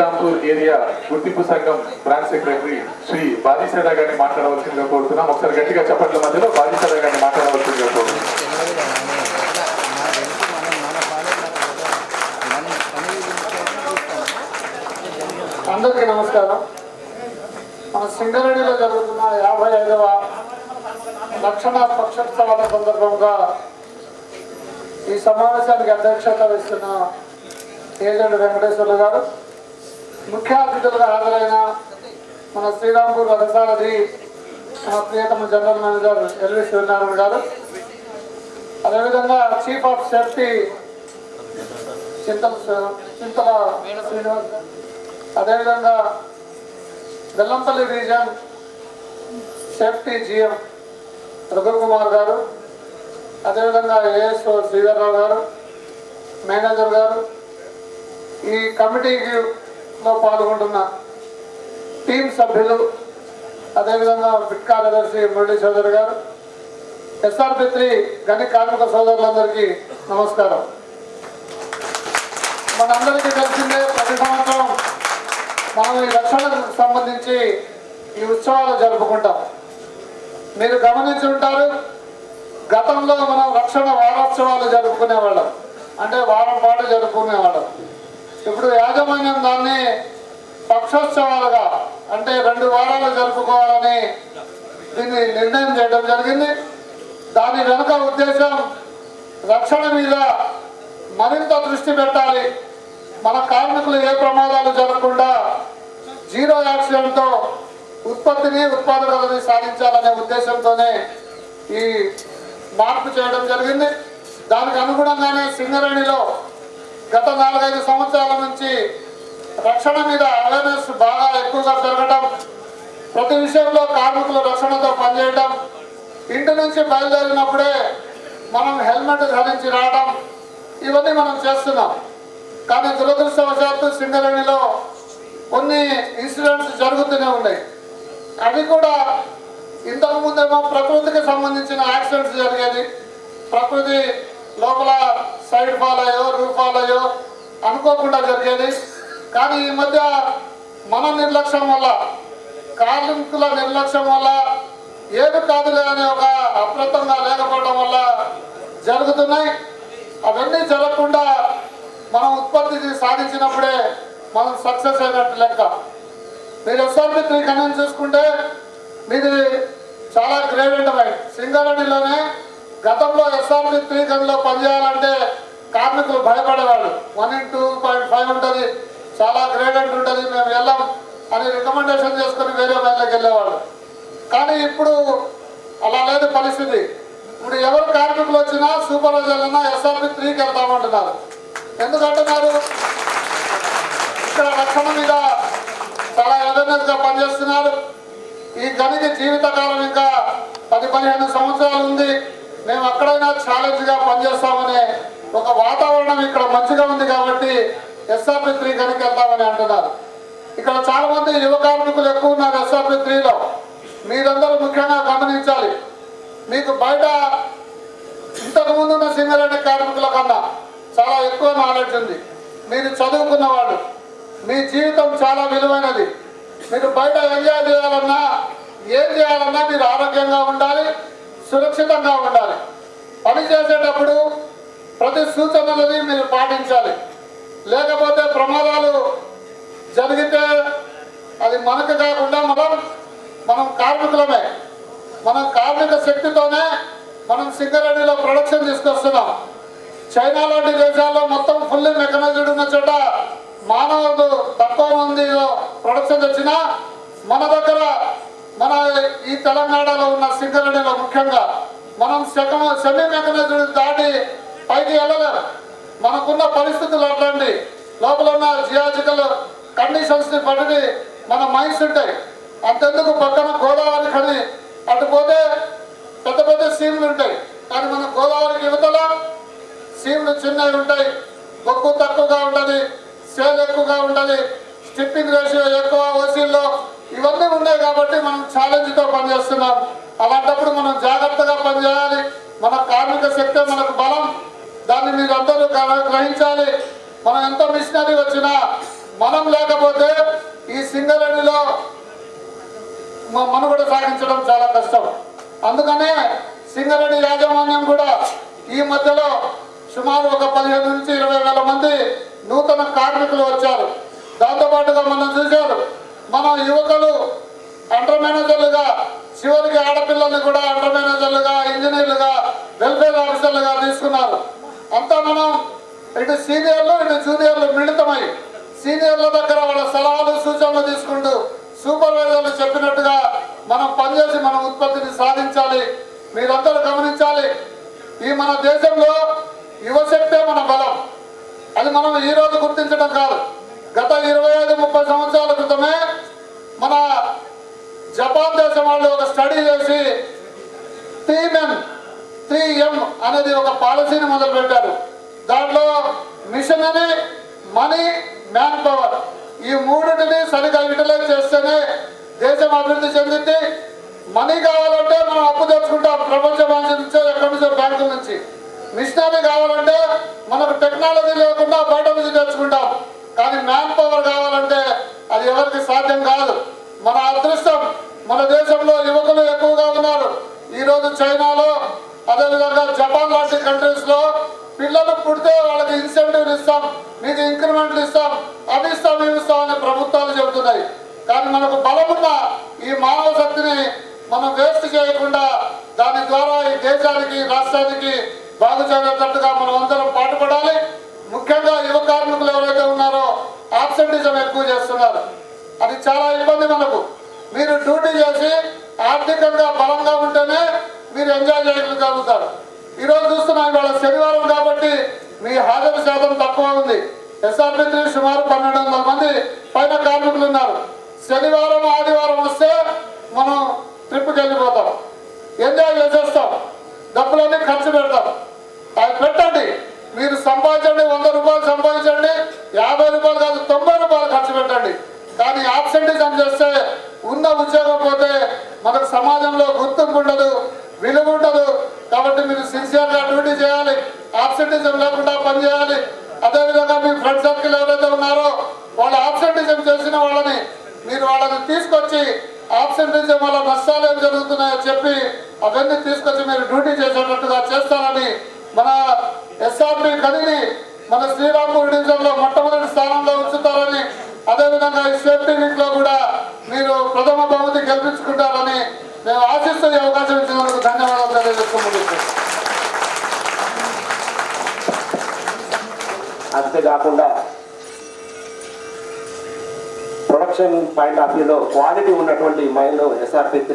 Srirampur area గుర్తింపు సంఘం branch secretary Shri బాజీసదా గారిని మాట్లాడవలసిందిగా కోరుతున్నాం. ఒకసారి గట్టిగా చప్పట్ల మధ్యలో బాజీసదా గారిని మాట్లాడవలసిందిగా కోరుతున్నాం. అందరికీ నమస్కారం. మన సింగరేణిలో జరుగుతున్న 55వ రక్షణ పక్షోత్సవాల సందర్భంగా ఈ సమావేశానికి అధ్యక్షత వహిస్తున్న ఏజెంట్ వెంకటేశ్వర్లు గారు, ముఖ్య అతిథులుగా హాజరైన మన శ్రీరాంపూర్ రథసారథి మన ప్రియతమ జనరల్ మేనేజర్ ఎల్వి సూర్యనారాయణ గారు, అదేవిధంగా చీఫ్ ఆఫ్ సేఫ్టీ చింతల శ్రీనివాస్, అదేవిధంగా Bellampalli reason safety GM Raghukumar గారు, అదేవిధంగా ఏఎస్ఓ శ్రీధర్రావు గారు, మేనేజర్ గారు, ఈ కమిటీలో పాల్గొంటున్న టీం సభ్యులు, అదేవిధంగా బిట్ కార్యదర్శి మురళీ చౌదరి గారు, SRP3 గని కార్మిక సోదరులందరికీ నమస్కారం. మనందరికీ తెలిసిందే, ప్రతి సంవత్సరం మనం ఈ రక్షణకు సంబంధించి ఈ ఉత్సవాలు జరుపుకుంటాం. మీరు గమనించి ఉంటారు, గతంలో మనం రక్షణ వారోత్సవాలు జరుపుకునేవాళ్ళం, అంటే వారం పాటు జరుపుకునేవాళ్ళం. ఇప్పుడు యాజమాన్యం దాన్ని పక్షోత్సవాలుగా, అంటే 2 వారాలు జరుపుకోవాలని దీన్ని నిర్ణయం చేయడం జరిగింది. దాని వెనుక ఉద్దేశం రక్షణ మీద మరింత దృష్టి పెట్టాలి. మన కార్మికులు ఏ ప్రమాదాలు జరగకుండా జీరో యాక్సిడెంట్తో ఉత్పత్తిని ఉత్పాదకతని సాధించాలనే ఉద్దేశంతోనే ఈ మార్పు చేయడం జరిగింది. దానికి అనుగుణంగానే సింగరేణిలో గత 4-5 సంవత్సరాల నుంచి రక్షణ మీద అవేర్నెస్ బాగా ఎక్కువగా పెరగడం, ప్రతి విషయంలో కార్మికుల రక్షణతో పనిచేయడం, ఇంటి నుంచి బయలుదేరినప్పుడే మనం హెల్మెట్ ధరించి రావడం, ఇవన్నీ మనం చేస్తున్నాం. కానీ దురదృష్టవశాత్తు సింగరేణిలో కొన్ని ఇన్సిడెంట్స్ జరుగుతూనే ఉన్నాయి. అవి కూడా ఇంతకుముందేమో ప్రకృతికి సంబంధించిన యాక్సిడెంట్స్ జరిగేది, ప్రకృతి లోపల సైడ్ ఫాల్ అయ్యో రూఫ్ ఫాల్ అయ్యో అనుకోకుండా జరిగేది. కానీ ఈ మధ్య మన నిర్లక్ష్యం వల్ల, కార్మికుల నిర్లక్ష్యం వల్ల, ఏది కాదులే అనే ఒక అప్రతంగా లేకపోవడం వల్ల జరుగుతున్నాయి. అవన్నీ జరగకుండా మనం ఉత్పత్తి సాధించినప్పుడే మనం సక్సెస్ అయినట్టు లెక్క. మీరు SRP3 కనెక్ట్ చూసుకుంటే మీది చాలా గ్రేడెడ్ మైండ్. సింగరేణిలోనే గతంలో SRP3 గనిలో పనిచేయాలంటే కార్మికులు భయపడేవాళ్ళు. 1 in 2.5 ఉంటుంది, చాలా గ్రేడెడ్ ఉంటుంది, మేము వెళ్ళాం అని రికమెండేషన్ చేసుకొని వేరే మైన్లోకి వెళ్ళేవాళ్ళు. కానీ ఇప్పుడు అలా లేదు పరిస్థితి. ఇప్పుడు ఎవరు కార్మికులు వచ్చినా సూపర్వైజర్లన్నా SRP3కి వెళ్తామంటున్నారు. ఎందుకంటున్నారు? ఇక్కడ రక్షణ మీద చాలా అవేర్నెస్గా పనిచేస్తున్నారు. ఈ గనికి జీవితకాలం ఇంకా 10-15 సంవత్సరాలు ఉంది, మేము అక్కడైనా ఛాలెంజ్గా పనిచేస్తామనే ఒక వాతావరణం ఇక్కడ మంచిగా ఉంది కాబట్టి SRP3 గనికి వెళ్తామని అంటున్నారు. ఇక్కడ చాలా మంది యువ కార్మికులు ఎక్కువ ఉన్నారు SRP3లో. మీరందరూ ముఖ్యంగా గమనించాలి, మీకు బయట ఇంతకుముందు ఉన్న సింగరేణి కార్మికుల కన్నా చాలా ఎక్కువ నాలెడ్జ్ ఉంది. మీరు చదువుకున్నవాళ్ళు, మీ జీవితం చాలా విలువైనది. మీరు బయట ఎంజాయ్ చేయాలన్నా, ఏం చేయాలన్నా మీరు ఆరోగ్యంగా ఉండాలి, సురక్షితంగా ఉండాలి. పని చేసేటప్పుడు ప్రతి సూచనలని మీరు పాటించాలి. లేకపోతే ప్రమాదాలు జరిగితే అది మనకు కాకుండా మనం కార్మికులమే. మనం కార్మిక శక్తితోనే మనం సింగరేణిలో ప్రొడక్షన్ తీసుకొస్తున్నాం. చైనా లాంటి దేశాల్లో మొత్తం ఫుల్లీ మెకనైజ్డ్ ఉన్న చోట మానవులు తక్కువ మందిలో ప్రొడక్షన్ వచ్చినా మన దగ్గర, మన ఈ తెలంగాణలో ఉన్న సింగరేణిలో ముఖ్యంగా మనం సెమీ మెకనైజ్డ్ దాటి పైకి వెళ్ళలేము. మనకున్న పరిస్థితులు అట్లాంటి, లోపల ఉన్న జియాలజికల్ కండిషన్స్ని బట్టి మన మైండ్స్ ఉంటాయి. అంతెందుకు పక్కన గోదావరి ఖని అటు పోతే పెద్ద పెద్ద సీమ్లు ఉంటాయి, కానీ మన గోదావరికి యువతల సీమ్లు చిన్నవి ఉంటాయి, బొగ్గు తక్కువగా ఉంటుంది, సేల్ ఎక్కువగా ఉంటుంది, స్టిప్పింగ్ రేషియో ఎక్కువ ఓసీల్లో, ఇవన్నీ ఉన్నాయి కాబట్టి మనం ఛాలెంజ్తో పనిచేస్తున్నాం. అలాంటప్పుడు మనం జాగ్రత్తగా పనిచేయాలి. మన కార్మిక శక్తి మనకు బలం, దాన్ని మీరు అందరూ గ్రహించాలి. మనం ఎంత మిషనరీ వచ్చినా మనం లేకపోతే ఈ సింగరేణిలో మనుగడ సాగించడం చాలా కష్టం. అందుకనే సింగరేణి యాజమాన్యం కూడా ఈ మధ్యలో సుమారు ఒక 15 నుంచి 20 వేల మంది నూతన కార్మికులు వచ్చారు. దాంతోపాటుగా మనం చూశారు, మన యువకులు అండర్ మేనేజర్లుగా, చివరికి ఆడపిల్లల్ని కూడా అండర్ మేనేజర్లుగా, ఇంజనీర్లుగా, వెల్ఫేర్ ఆఫీసర్లుగా తీసుకున్నారు. అంతా మనం ఇటు సీనియర్లు ఇటు జూనియర్లు మిళితమై సీనియర్ల దగ్గర వాళ్ళ సలహాలు సూచనలు తీసుకుంటూ సూపర్వైజర్లు చెప్పినట్టుగా మనం పనిచేసి మన ఉత్పత్తిని సాధించాలి. మీరందరూ గమనించాలి, ఈ మన దేశంలో యువశక్తే మన బలం. అది మనం ఈరోజు గుర్తించడం కాదు. గత 25-30 సంవత్సరాల క్రితమే మన జపాన్ దేశం వాళ్ళు ఒక స్టడీ చేసి 3M అనేది ఒక పాలసీని మొదలుపెట్టారు. దాంట్లో మిషన్ అని, మనీ, మ్యాన్ పవర్, ఈ మూడింటిని సరిగా యూటిలైజ్ చేస్తేనే దేశం అభివృద్ధి చెందింది. మనీ కావాలంటే మనం అప్పు తెచ్చుకుంటాం ప్రపంచ బ్యాంకు నుంచో ఎక్కడి నుంచో బ్యాంకుల నుంచి. మిషనరీ కావాలంటే మనకు టెక్నాలజీ లేకుండా బయట నుంచి తెచ్చుకుంటాం. కానీ మ్యాన్ పవర్ కావాలంటే అది ఎవరికి సాధ్యం కాదు. మన అదృష్టం, మన దేశంలో యువకులు ఎక్కువగా ఉన్నారు. ఈరోజు చైనాలో, అదేవిధంగా జపాన్ లాంటి కంట్రీస్లో పిల్లలు పుడితే వాళ్ళకి ఇన్సెంటివ్లు ఇస్తాం, మీకు ఇంక్రిమెంట్లు ఇస్తాం, అవి ఇస్తాం, ఇవి ఇస్తాం అని ప్రభుత్వాలు చెబుతున్నాయి. కానీ మనకు బలమున్న ఈ మానవ శక్తిని మనం వేస్ట్ చేయకుండా దాని ద్వారా ఈ దేశానికి, రాష్ట్రానికి బాగు చేయేటట్టుగా మనం అందరం పాటుపడాలి. ముఖ్యంగా యువ కార్మికులు ఎవరైతే ఉన్నారో ఆబ్సెంటిజం ఎక్కువ చేస్తున్నారు. అది చాలా ఇబ్బంది మనకు. మీరు డ్యూటీ చేసి ఆర్థికంగా బలంగా ఉంటేనే మీరు ఎంజాయ్ చేయగలుగుతారు. ఈరోజు చూస్తున్నాం, ఇవాళ శనివారం కాబట్టి మీ హాజరు శాతం తక్కువ ఉంది. SRP3 సుమారు 1200 మంది పైన కార్మికులు ఉన్నారు. శనివారం ఆదివారం వస్తే మనం ట్రిప్కి వెళ్ళిపోతాం, ఎంజాయ్ చేసేస్తాం, డబ్బులన్నీ ఖర్చు పెడతాం. అది పెట్టండి, మీరు సంపాదించండి, 100 రూపాయలు సంపాదించండి, 50 రూపాయలు కాదు 90 రూపాయలు ఖర్చు పెట్టండి. కానీ ఆబ్సెంటిజం చేస్తే ఉన్న ఉద్యోగం పోతే మనకు సమాజంలో గుర్తింపు ఉండదు, విలువ ఉండదు. కాబట్టి మీరు సిన్సియర్గా డ్యూటీ చేయాలి, ఆబ్సెంటిజం లేకుండా పనిచేయాలి. అదేవిధంగా మీ ఫ్రెండ్ సర్కిల్ ఎవరైతే ఉన్నారో వాళ్ళు ఆబ్సెంటిజం చేసిన వాళ్ళని తీసుకొచ్చి ఆబ్సెంటిజం వల్ల నష్టాలు ఏం జరుగుతున్నాయో చెప్పి అవన్నీ తీసుకొచ్చి మీరు డ్యూటీ చేసేటట్టుగా చేస్తారని, మన SRP కదిని మన శ్రీరాంపూర్ డివిజన్లో మొట్టమొదటి స్థానంలో ఉంచుతారని, అదేవిధంగా ఈ సేఫ్టీ వీక్లో కూడా మీరు ప్రథమ బహుమతి గెలిపించుకుంటారని నేను ఆశిస్తూ ఈ అవకాశం ఇచ్చినందుకు ధన్యవాదాలు తెలియజేస్తున్నాను. అంతేకాకుండా ప్రొడక్షన్ పాయింట్ ఆఫ్ వ్యూలో క్వాలిటీ ఉన్నటువంటి మైన్లో SRP3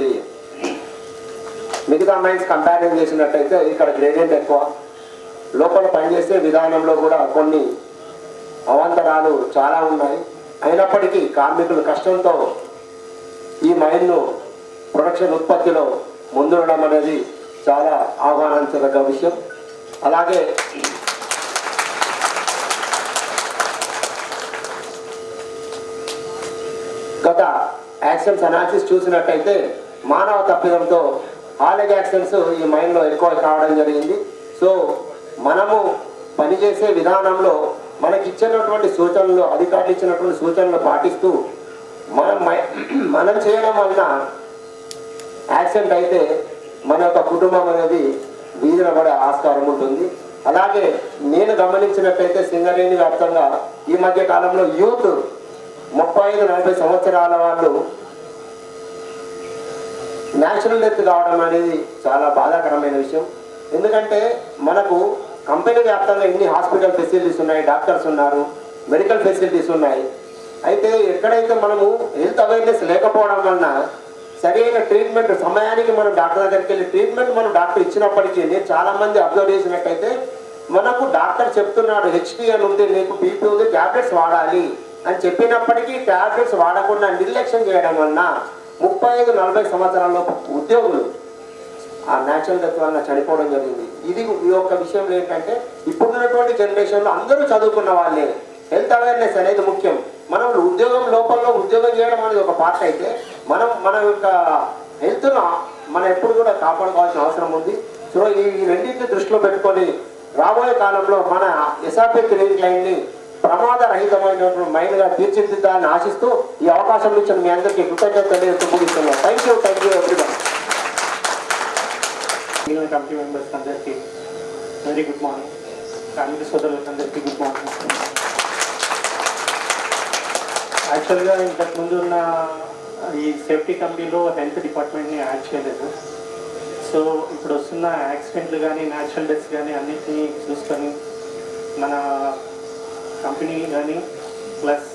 మిగతా మైన్స్ కంపారిజన్ చేసినట్టయితే ఇక్కడ గ్రేడియంట్ ఎక్కువ, లోపల పనిచేసే విధానంలో కూడా కొన్ని అవాంతరాలు చాలా ఉన్నాయి. అయినప్పటికీ కార్మికుల కష్టంతో ఈ మైన్ను ప్రొడక్షన్ ఉత్పత్తిలో ముందుండడం అనేది చాలా ఆహ్వానించదగ్గ విషయం. అలాగే గత యాక్సిడెంట్స్ అనాలిసిస్ చూసినట్టయితే మానవ తప్పిదంతో హాలేజ్ యాక్సిడెంట్స్ ఈ మైన్లో ఎక్కువ కావడం జరిగింది. సో మనము పనిచేసే విధానంలో మనకి ఇచ్చినటువంటి సూచనలు, అధికారులు ఇచ్చినటువంటి సూచనలు పాటిస్తూ మనం చేయడం వలన యాక్సిడెంట్ అయితే మన యొక్క కుటుంబం అనేది వీధిన పడే ఆస్కారం ఉంటుంది. అలాగే నేను గమనించినట్టయితే సింగరేణి వ్యాప్తంగా ఈ మధ్య కాలంలో యూత్ 35-40 సంవత్సరాల వాళ్ళు నేచురల్ డెత్ కావడం అనేది చాలా బాధాకరమైన విషయం. ఎందుకంటే మనకు కంపెనీ వ్యాప్తంగా ఎన్ని హాస్పిటల్ ఫెసిలిటీస్ ఉన్నాయి, డాక్టర్స్ ఉన్నారు, మెడికల్ ఫెసిలిటీస్ ఉన్నాయి. అయితే ఎక్కడైతే మనము హెల్త్ అవేర్నెస్ లేకపోవడం వలన సరైన ట్రీట్మెంట్ సమయానికి మనం డాక్టర్ దగ్గరికి వెళ్ళి ట్రీట్మెంట్ మనం డాక్టర్ ఇచ్చినప్పటికీ నేను చాలామంది అబ్జర్వ్ చేసినట్టయితే మనకు డాక్టర్ చెప్తున్నాడు HP అని ఉంది, నీకు BP ఉంది, ట్యాబ్లెట్స్ వాడాలి అని చెప్పినప్పటికీ ట్యాబ్లెట్స్ వాడకుండా నిర్లక్ష్యం చేయడం వలన 35-40 సంవత్సరాల ఉద్యోగులు ఆ న్యాచురల్ డెత్ వలన చనిపోవడం జరిగింది. ఇది ఈ యొక్క విషయంలో ఏంటంటే ఇప్పుడున్నటువంటి జనరేషన్లో అందరూ చదువుకున్న వాళ్ళే. హెల్త్ అవేర్నెస్ అనేది ముఖ్యం. మనం ఉద్యోగం లోపల ఉద్యోగం చేయడం అనేది ఒక పార్ట్ అయితే మన యొక్క హెల్త్ను మనం ఎప్పుడు కూడా కాపాడుకోవాల్సిన అవసరం ఉంది. సో ఈ రెండింటిని దృష్టిలో పెట్టుకొని రాబోయే కాలంలో మన SRP3 లైన్ని ప్రమాదరహితమైనటువంటి మైండ్గా తీర్చిదిద్దాలని ఆశిస్తూ ఈ అవకాశం ఇచ్చిన మీ అందరికీ కృతజ్ఞతలు తెలియజేస్తూ ముగిస్తున్నాను. Thank you everyone. మిగిలిన కమిటీ మెంబర్స్ అందరికీ వెరీ గుడ్ మార్నింగ్. ఫ్యామిలీ సోదరులకు అందరికీ గుడ్ మార్నింగ్. యాక్చువల్గా ఇంతకుముందు ఉన్న ఈ సేఫ్టీ కమిటీలో హెల్త్ డిపార్ట్మెంట్ని యాడ్ చేయలేదు. సో ఇప్పుడు వస్తున్న యాక్సిడెంట్లు కానీ న్యాచురల్ డెత్స్ కానీ అన్నిటినీ చూసుకొని మన కంపెనీ కానీ plus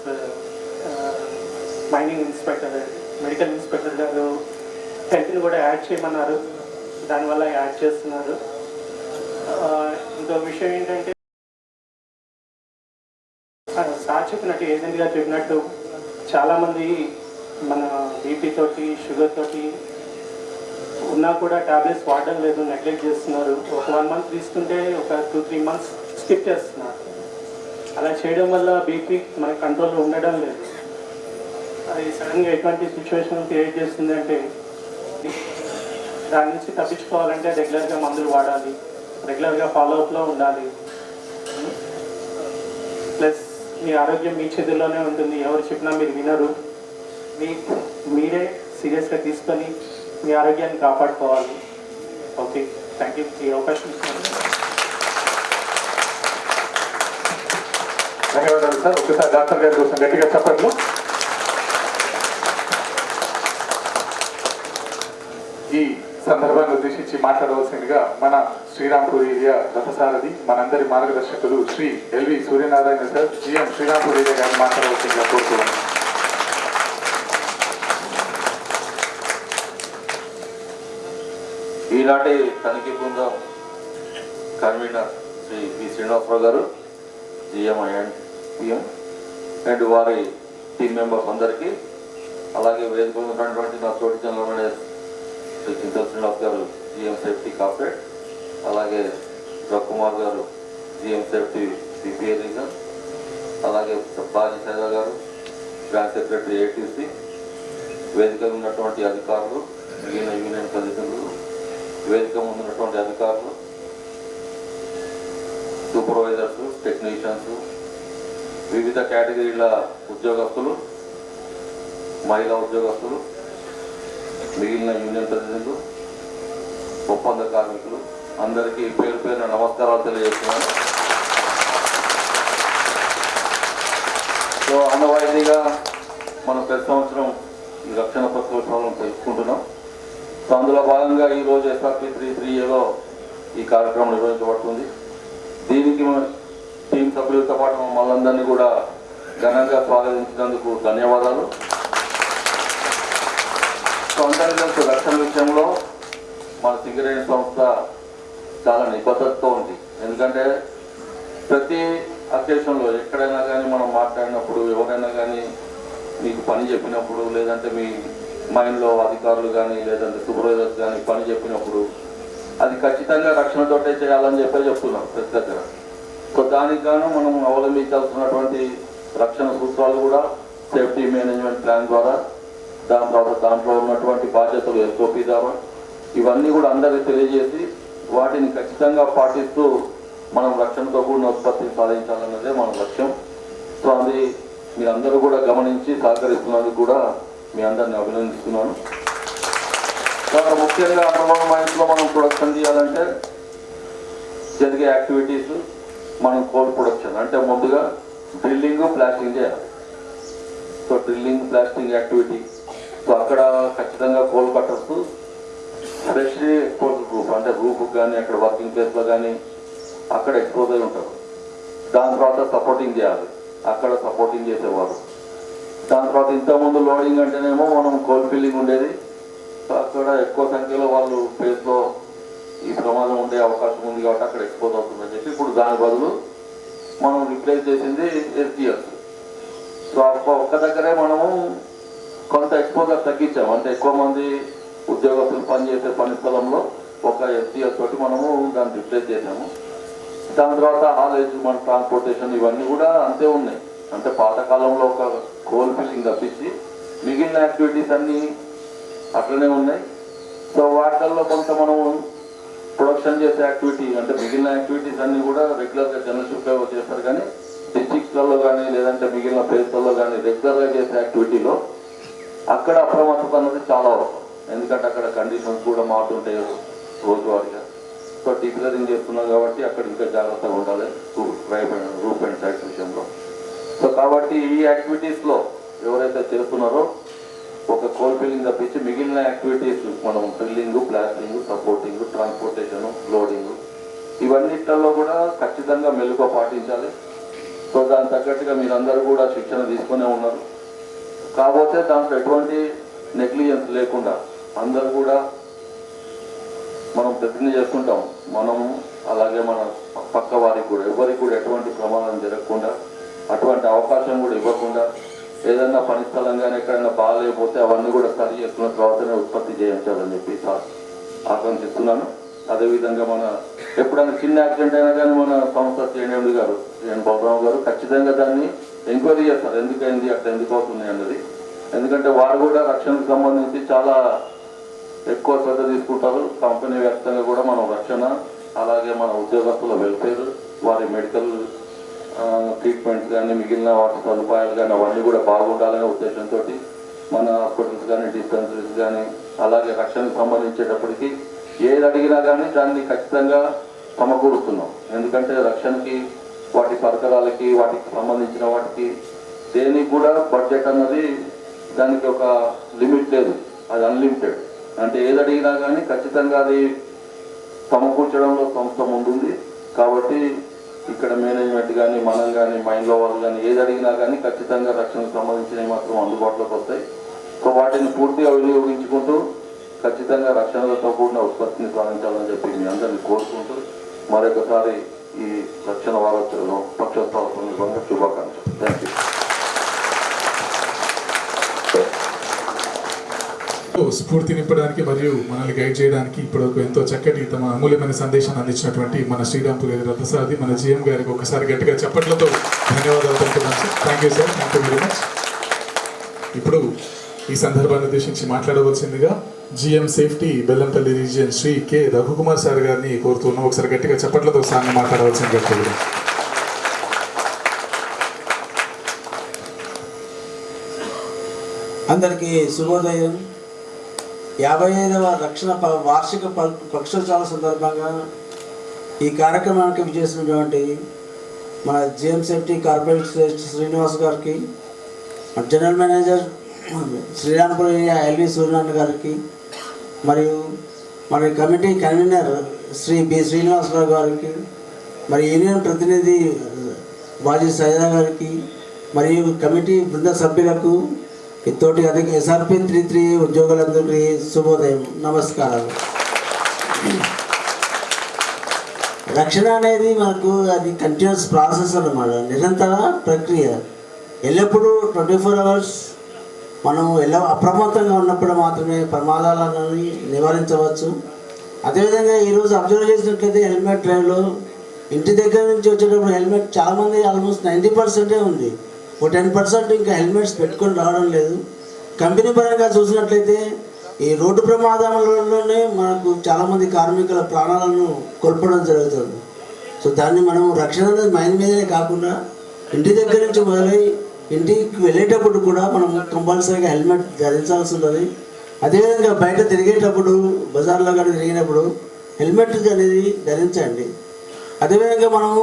mining inspector medical inspector గారు హెల్త్ని కూడా యాడ్ చేయమన్నారు. దానివల్ల యాడ్ చేస్తున్నారు. ఇంకో విషయం ఏంటంటే సార్ చెప్పినట్టు ఏజెంట్ గారు చెప్పినట్టు చాలామంది మన బీపీ తోటి షుగర్ తోటి ఉన్నా కూడా టాబ్లెట్స్ వాడడం లేదు, నెగ్లెక్ట్ చేస్తున్నారు. ఒక 1 month తీసుకుంటే ఒక 2-3 months స్కిప్ చేస్తున్నారు. అలా చేయడం వల్ల బీపీ మన కంట్రోల్లో ఉండడం లేదు. అది సడన్గా ఎటువంటి సిచ్యువేషన్ క్రియేట్ చేస్తుంది అంటే దాని నుంచి తప్పించుకోవాలంటే రెగ్యులర్గా మందులు వాడాలి, రెగ్యులర్గా ఫాలోఅప్లో ఉండాలి. ప్లస్ మీ ఆరోగ్యం మీ చేతుల్లోనే ఉంటుంది. ఎవరు చెప్పినా మీరు వినరు. మీరే సీరియస్గా తీసుకొని మీ ఆరోగ్యాన్ని కాపాడుకోవాలి. Okay, thank you. ఈ అవకాశం ఇస్తున్నారు. ధన్యవాదాలు సార్. ఒకసారి డాక్టర్ గారి కోసం గట్టిగా చెప్పండి. ఈ సందర్భాన్ని ఉద్దేశించి మాట్లాడవలసిందిగా మన శ్రీరాంపూర్ ఏరియా రథసారథి మనందరి మార్గదర్శకులు Shri L V Suryanarayana sir GM Srirampur area గారిని మాట్లాడవలసిందిగా కోరుతున్నాను. ఈనాటి తనిఖీ బృందం కన్వీనర్ శ్రీ పి శ్రీనివాసరావు గారు జిఎం అండ్ పిఎం అండ్ వారి టీం మెంబర్స్ అందరికీ, అలాగే వేదిక ఉన్నటువంటి నా తోటి జనరల్ మేనేజర్ శ్రీ చింతల్ శ్రీనివాస్ గారు జిఎం సేఫ్టీ కార్పొరేట్, అలాగే రవికుమార్ గారు జిఎం సేఫ్టీ సిపిఐ రీజన్, అలాగే బాజీ సైదా గారు బ్రాంచ్ సెక్రటరీ ఏటీసీ, వేదిక ఉన్నటువంటి అధికారులు, మిగిలిన యూనియన్ ప్రతినిధులు, వేదిక ముందున్నటువంటి అధికారులు, సూపర్వైజర్స్, టెక్నీషియన్స్, వివిధ కేటగిరీల ఉద్యోగస్తులు, మహిళా ఉద్యోగస్తులు, మిగిలిన యూనియన్ ప్రతినిధులు, ఒప్పంద కార్మికులు అందరికీ పేరు పేరున నమస్కారాలు తెలియజేస్తున్నాను. సో ఆనవాయితీగా మనం ప్రతి సంవత్సరం ఈ రక్షణ ప్రతిష్టాలను తెలుసుకుంటున్నాం. సో అందులో భాగంగా ఈరోజు SRP 330లో ఈ కార్యక్రమం నిర్వహించబడుతుంది. దీనికి టీం సభ్యులతో పాటు మనందరినీ కూడా ఘనంగా స్వాగతించినందుకు ధన్యవాదాలు. సో అందరికీ తెలుసు, రక్షణ విషయంలో మన సింగరేణి సంస్థ చాలా నిబద్ధతతో ఉంది. ఎందుకంటే ప్రతి అకేషన్లో ఎక్కడైనా కానీ మనం మాట్లాడినప్పుడు, ఎవరైనా కానీ మీకు పని చెప్పినప్పుడు, లేదంటే మీ మైండ్లో అధికారులు కానీ లేదంటే సూపర్వైజర్స్ కానీ పని చెప్పినప్పుడు అది ఖచ్చితంగా రక్షణతోటే చేయాలని చెప్తున్నాం ప్రతి దగ్గర. సో దానికి గాను మనం అవలంబించాల్సినటువంటి రక్షణ సూత్రాలు కూడా సేఫ్టీ మేనేజ్మెంట్ ప్లాన్ ద్వారా, దాని తర్వాత దాంట్లో ఉన్నటువంటి బాధ్యతలు SOP ద్వారా ఇవన్నీ కూడా అందరికీ తెలియజేసి వాటిని ఖచ్చితంగా పాటిస్తూ మనం రక్షణతో కూడిన ఉత్పత్తిని సాధించాలన్నదే మన లక్ష్యం. సో అది మీరందరూ కూడా గమనించి సహకరిస్తున్నందుకు కూడా మీ అందరిని అభినందిస్తున్నాను. చాలా ముఖ్యంగా అనుభవం మైన్స్లో మనం ప్రొడక్షన్ చేయాలంటే జరిగే యాక్టివిటీస్ మనం కోల్ ప్రొడక్షన్ అంటే ముందుగా డ్రిల్లింగ్, ప్లాస్టింగ్ చేయాలి. So drilling, plastering activity, so అక్కడ ఖచ్చితంగా coal cutters freshly expose roof అంటే రూఫ్ కానీ అక్కడ వర్కింగ్ ప్లేస్లో కానీ అక్కడ ఎక్స్పోజ్ అయి ఉంటారు. దాని తర్వాత సపోర్టింగ్ చేయాలి, అక్కడ సపోర్టింగ్ చేసేవారు. దాని తర్వాత ఇంతకుముందు లోడింగ్ అంటేనేమో మనం కోల్ ఫిల్లింగ్ ఉండేది. సో అక్కడ ఎక్కువ సంఖ్యలో వాళ్ళు ఫేస్లో ఈ ప్రమాదం ఉండే అవకాశం ఉంది కాబట్టి అక్కడ ఎక్స్పోజ్ అవుతుందని చెప్పి ఇప్పుడు దాని బదులు మనం రిప్లేస్ చేసింది SGS. సో ఒక్క దగ్గరే మనము కొంత ఎక్స్పోజర్ తగ్గించాము. అంటే ఎక్కువ మంది ఉద్యోగస్తులు పనిచేసే పని స్థలంలో ఒక SGS తోటి మనము దాన్ని రిప్లేస్ చేసాము. దాని తర్వాత హాలేజ్, మన ట్రాన్స్పోర్టేషన్ ఇవన్నీ కూడా అంతే ఉన్నాయి. అంటే పాతకాలంలో ఒక కోల్ ఫిల్లింగ్ తప్పించి మిగిలిన యాక్టివిటీస్ అన్నీ అట్లనే ఉన్నాయి. సో వాటిల్లో కొంత మనం ప్రొడక్షన్ చేసే యాక్టివిటీ అంటే మిగిలిన యాక్టివిటీస్ అన్నీ కూడా రెగ్యులర్గా జనరల్ షిఫ్ట్లో చేస్తారు. కానీ డిస్ట్రిక్ట్స్లలో లేదంటే మిగిలిన ప్లేస్లలో కానీ రెగ్యులర్గా చేసే యాక్టివిటీలో అక్కడ అప్రమత్తత అన్నది చాలా అవసరం. ఎందుకంటే అక్కడ కండిషన్స్ కూడా మారుతుంటాయి రోజువారీగా. సో టీచరింగ్ చేస్తున్నాం కాబట్టి అక్కడ ఇంకా జాగ్రత్తగా ఉండాలి రూప్ అండ్ సైట్స్ విషయంలో. సో కాబట్టి ఈ యాక్టివిటీస్లో ఎవరైతే చేస్తున్నారో ఒక కోల్ ఫిల్లింగ్ తప్పించి మిగిలిన యాక్టివిటీస్ మనం drilling, blasting, supporting, transportation, loading ఇవన్నిటిలో కూడా ఖచ్చితంగా మెలకువ పాటించాలి. సో దానికి తగ్గట్టుగా మీరందరూ కూడా శిక్షణ తీసుకునే ఉన్నారు. కాకపోతే దాంట్లో ఎటువంటి నెగ్లిజెన్స్ లేకుండా అందరూ కూడా మనం ప్రతిజ్ఞ చేసుకుంటాం. మనము అలాగే మన పక్క వారికి కూడా ఎవరికి కూడా ఎటువంటి ప్రమాదం జరగకుండా, అటువంటి అవకాశం కూడా ఇవ్వకుండా, ఏదైనా పని స్థలం కానీ ఎక్కడైనా బాగాలేకపోతే అవన్నీ కూడా సరి చేసుకున్న తర్వాతనే ఉత్పత్తి చేయించాలని చెప్పి ఆకాంక్షిస్తున్నాను. అదేవిధంగా మన ఎప్పుడైనా చిన్న యాక్సిడెంట్ అయినా కానీ మన సంస్థ సిఎండి గారు బలరామ్ గారు ఖచ్చితంగా దాన్ని ఎంక్వైరీ చేస్తారు, ఎందుకైంది అట్లా ఎందుకు అవుతుంది అన్నది. ఎందుకంటే వారు కూడా రక్షణకు సంబంధించి చాలా ఎక్కువ శ్రద్ధ తీసుకుంటారు. కంపెనీ వ్యాప్తంగా కూడా మనం రక్షణ, అలాగే మన ఉద్యోగస్తుల వెల్ఫేర్, వారి మెడికల్ ట్రీట్మెంట్స్ కానీ మిగిలిన వాటి సదుపాయాలు కానీ అవన్నీ కూడా బాగుండాలనే ఉద్దేశంతో మన హాస్పిటల్స్ కానీ డిస్పెన్సరీస్ కానీ అలాగే రక్షణకు సంబంధించేటప్పటికి ఏది అడిగినా కానీ దాన్ని ఖచ్చితంగా సమకూరుస్తున్నాం. ఎందుకంటే రక్షణకి, వాటి పరికరాలకి, వాటికి సంబంధించిన వాటికి దేనికి కూడా బడ్జెట్ అన్నది దానికి ఒక లిమిట్ లేదు, అది అన్లిమిటెడ్. అంటే ఏది అడిగినా కానీ ఖచ్చితంగా అది సమకూర్చడంలో సంస్థ ముందుంది. కాబట్టి ఇక్కడ మేనేజ్మెంట్ కానీ మనం కానీ మైండ్లో వాళ్ళు కానీ ఏది అడిగినా కానీ ఖచ్చితంగా రక్షణకు సంబంధించినవి మాత్రం అందుబాటులోకి వస్తాయి. సో వాటిని పూర్తిగా వినియోగించుకుంటూ ఖచ్చితంగా రక్షణలతో కూడిన ఉత్పత్తిని సాధించాలని చెప్పి మీ అందరినీ కోరుకుంటూ మరొకసారి ఈ రక్షణ వారోత్సవంలో పక్షోత్సవ సందర్భంగా శుభాకాంక్షలు. Thank you. స్ఫూర్తి నింపడానికి మరియు మనల్ని గైడ్ చేయడానికి ఇప్పటివరకు ఎంతో చక్కటి తమ అమూల్యమైన సందేశాన్ని అందించినటువంటి మన శ్రీరాంపూర్ రథసారథి మన జిఎం గారికి ఒకసారి గట్టిగా చప్పట్లతో ధన్యవాదాలు తెలుపుతున్నాం sir. Thank you sir, thank you very much. ఇప్పుడు ఈ సందర్భాన్ని ఉద్దేశించి మాట్లాడవలసిందిగా GM safety Bellampalli region Shri K Raghukumar sir గారిని కోరుతున్నాం. ఒకసారి గట్టిగా చప్పట్లతో సార్ని మాట్లాడవలసిందిగా కోరుతున్నాం. అందరికీ శుభోదయం. 55వ రక్షణ వార్షిక పక్షోత్సవాల సందర్భంగా ఈ కార్యక్రమానికి విచ్చేసినటువంటి మన జిఎం సేఫ్టీ కార్పొరేట్ శ్రీనివాస్ గారికి, general manager Srirampur area LV Suryanarayana గారికి, మరియు మన committee convener Shri B Srinivasarao గారికి, మరి యూనియన్ ప్రతినిధి బాజీ సైదా గారికి, మరియు కమిటీ బృంద సభ్యులకు, తోటి అధిక ఎస్ఆర్పి 33 ఉద్యోగులందరికీ శుభోదయం, నమస్కారాలు. రక్షణ అనేది మనకు అది కంటిన్యూస్ ప్రాసెస్ అన్నమాట, నిరంతర ప్రక్రియ. ఎల్లప్పుడూ 24 అవర్స్ మనం అప్రమత్తంగా ఉన్నప్పుడు మాత్రమే ప్రమాదాలను నివారించవచ్చు. అదేవిధంగా ఈరోజు అబ్జర్వ్ చేసినట్లయితే హెల్మెట్ డ్రైవ్లో ఇంటి దగ్గర నుంచి వచ్చేటప్పుడు హెల్మెట్ చాలామంది ఆల్మోస్ట్ 90% ఉంది. ఓ 10% ఇంకా హెల్మెట్స్ పెట్టుకొని రావడం లేదు. కంపెనీ పరంగా చూసినట్లయితే ఈ రోడ్డు ప్రమాదాలలోనే మనకు చాలామంది కార్మికుల ప్రాణాలను కోల్పోవడం జరుగుతుంది. సో దాన్ని మనం రక్షణ అనేది మైండ్ మీదనే కాకుండా ఇంటి దగ్గర నుంచి మొదలై ఇంటికి వెళ్ళేటప్పుడు కూడా మనం కంపల్సరీగా హెల్మెట్ ధరించాల్సి ఉంటుంది. అదేవిధంగా బయట తిరిగేటప్పుడు, బజార్లో కానీ తిరిగినప్పుడు హెల్మెట్ అనేది ధరించండి. అదేవిధంగా మనము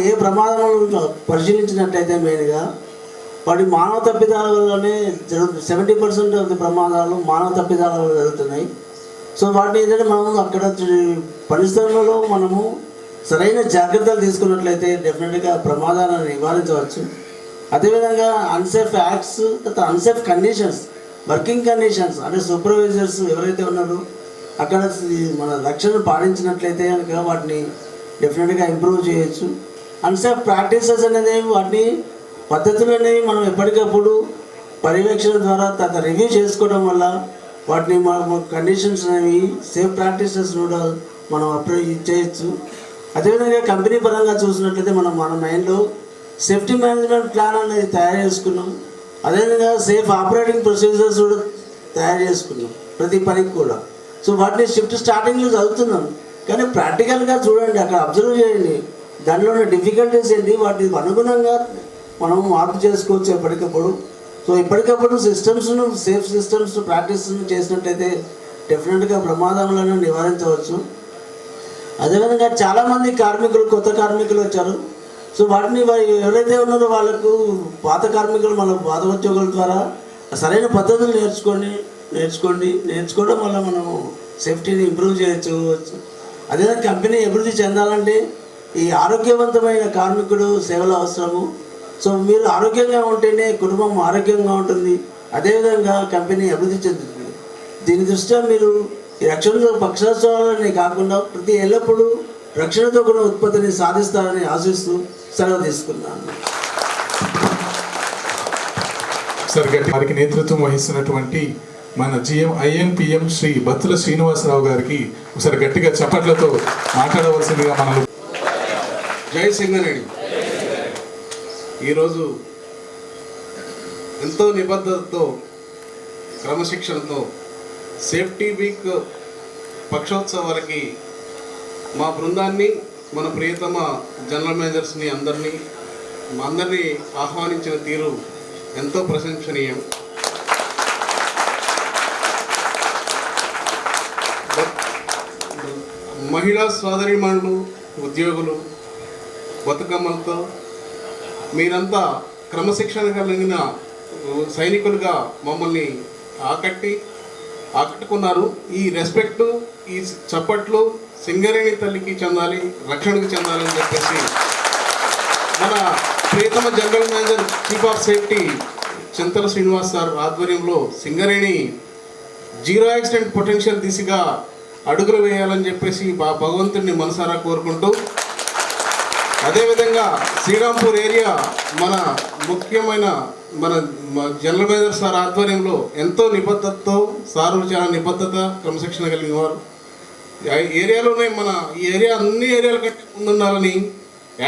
ఏ ప్రమాదాలను పరిశీలించినట్లయితే మెయిన్గా వాటి మానవ తప్పిదాల వల్లనే జరుగుతుంది. 70% ఆఫ్ ది ప్రమాదాలు మానవ తప్పిదాల వల్ల జరుగుతున్నాయి. సో వాటిని ఏంటంటే మనము అక్కడ పరిశ్రమలో మనము సరైన జాగ్రత్తలు తీసుకున్నట్లయితే డెఫినెట్గా ప్రమాదాలను నివారించవచ్చు. అదేవిధంగా unsafe acts, unsafe conditions, working conditions అంటే సూపర్వైజర్స్ ఎవరైతే ఉన్నారో అక్కడ మన రక్షణ పాటించినట్లయితే కనుక వాటిని డెఫినెట్గా ఇంప్రూవ్ చేయొచ్చు. అన్సేఫ్ ప్రాక్టీసెస్ అనేది వాటిని పద్ధతులు అనేవి మనం ఎప్పటికప్పుడు పర్యవేక్షణ ద్వారా తర్వాత రివ్యూ చేసుకోవడం వల్ల వాటిని మన కండిషన్స్ అనేవి సేఫ్ ప్రాక్టీసెస్ కూడా మనం చేయొచ్చు. అదేవిధంగా కంపెనీ పరంగా చూసినట్లయితే మన మైండ్లో సేఫ్టీ మేనేజ్మెంట్ ప్లాన్ అనేది తయారు చేసుకున్నాం. అదేవిధంగా సేఫ్ ఆపరేటింగ్ ప్రొసీజర్స్ కూడా తయారు చేసుకున్నాం ప్రతి పనికి కూడా. సో వాటిని షిఫ్ట్ స్టార్టింగ్లో చదువుతున్నాం, కానీ ప్రాక్టికల్గా చూడండి, అక్కడ అబ్జర్వ్ చేయండి, దాంట్లో ఉన్న డిఫికల్టీస్ ఏంటి, వాటికి అనుగుణంగా మనం మార్పు చేసుకోవచ్చు ఎప్పటికప్పుడు. సో ఎప్పటికప్పుడు సిస్టమ్స్ను సేఫ్ సిస్టమ్స్ ప్రాక్టీస్ను చేసినట్టయితే డెఫినెట్గా ప్రమాదములను నివారించవచ్చు. అదేవిధంగా చాలామంది కార్మికులు కొత్త కార్మికులు వచ్చారు. సో వాటిని ఎవరైతే ఉన్నారో వాళ్ళకు పాత కార్మికులు మన పాత ఉద్యోగుల ద్వారా సరైన పద్ధతులు నేర్చుకోవడం వల్ల మనం సేఫ్టీని ఇంప్రూవ్ చేయవచ్చు. అదేవిధంగా కంపెనీ అభివృద్ధి చెందాలంటే ఈ ఆరోగ్యవంతమైన కార్మికుడు సేవలు అవసరము. సో మీరు ఆరోగ్యంగా ఉంటేనే కుటుంబం ఆరోగ్యంగా ఉంటుంది, అదేవిధంగా కంపెనీ అభివృద్ధి చెందుతుంది. దీని దృష్ట్యా మీరు ఈ రక్షణ పక్షోత్సవాలని కాకుండా ప్రతి ఎల్లప్పుడూ రక్షణతో కూడిన ఉత్పత్తిని సాధిస్తారని ఆశిస్తూ సెలవు తీసుకున్నాను. సార్ వారికి నేతృత్వం వహిస్తున్నటువంటి మన జిఎం ఐఎన్పిఎం శ్రీ బత్తుల శ్రీనివాసరావు గారికి ఒకసారి గట్టిగా చప్పట్లతో మాట్లాడవలసిందిగా మనల్ని. జై సింగరేణి. ఈరోజు ఎంతో నిబద్ధతతో క్రమశిక్షణతో సేఫ్టీ వీక్ పక్షోత్సవాలకి మా బృందాన్ని, మన ప్రియతమ జనరల్ మేనేజర్స్ని అందరినీ ఆహ్వానించిన తీరు ఎంతో ప్రశంసనీయం. మహిళా సోదరీమణులు, ఉద్యోగులు, బతుకమ్మలతో మీరంతా క్రమశిక్షణ కలిగిన సైనికులుగా మమ్మల్ని ఆకట్టుకున్నారు. ఈ రెస్పెక్టు, ఈ చప్పట్లు సింగరేణి తల్లికి చెందాలి, రక్షణకు చెందాలి అని చెప్పేసి మన ప్రియతమ general manager chief of safety Chintala Srinivas sir ఆధ్వర్యంలో సింగరేణి జీరో యాక్సిడెంట్ పొటెన్షియల్ దిశగా అడుగులు వేయాలని చెప్పేసి భగవంతుడిని మనసారా కోరుకుంటూ, అదేవిధంగా శ్రీరాంపూర్ ఏరియా మన ముఖ్యమైన మన జనరల్ మేనేజర్ సార్ ఆధ్వర్యంలో ఎంతో నిబద్ధతతో, సారు చాలా నిబద్ధత క్రమశిక్షణ కలిగిన వారు. ఏరియాలోనే మన ఈ ఏరియా అన్ని ఏరియాల కంటే ముందుండాలని,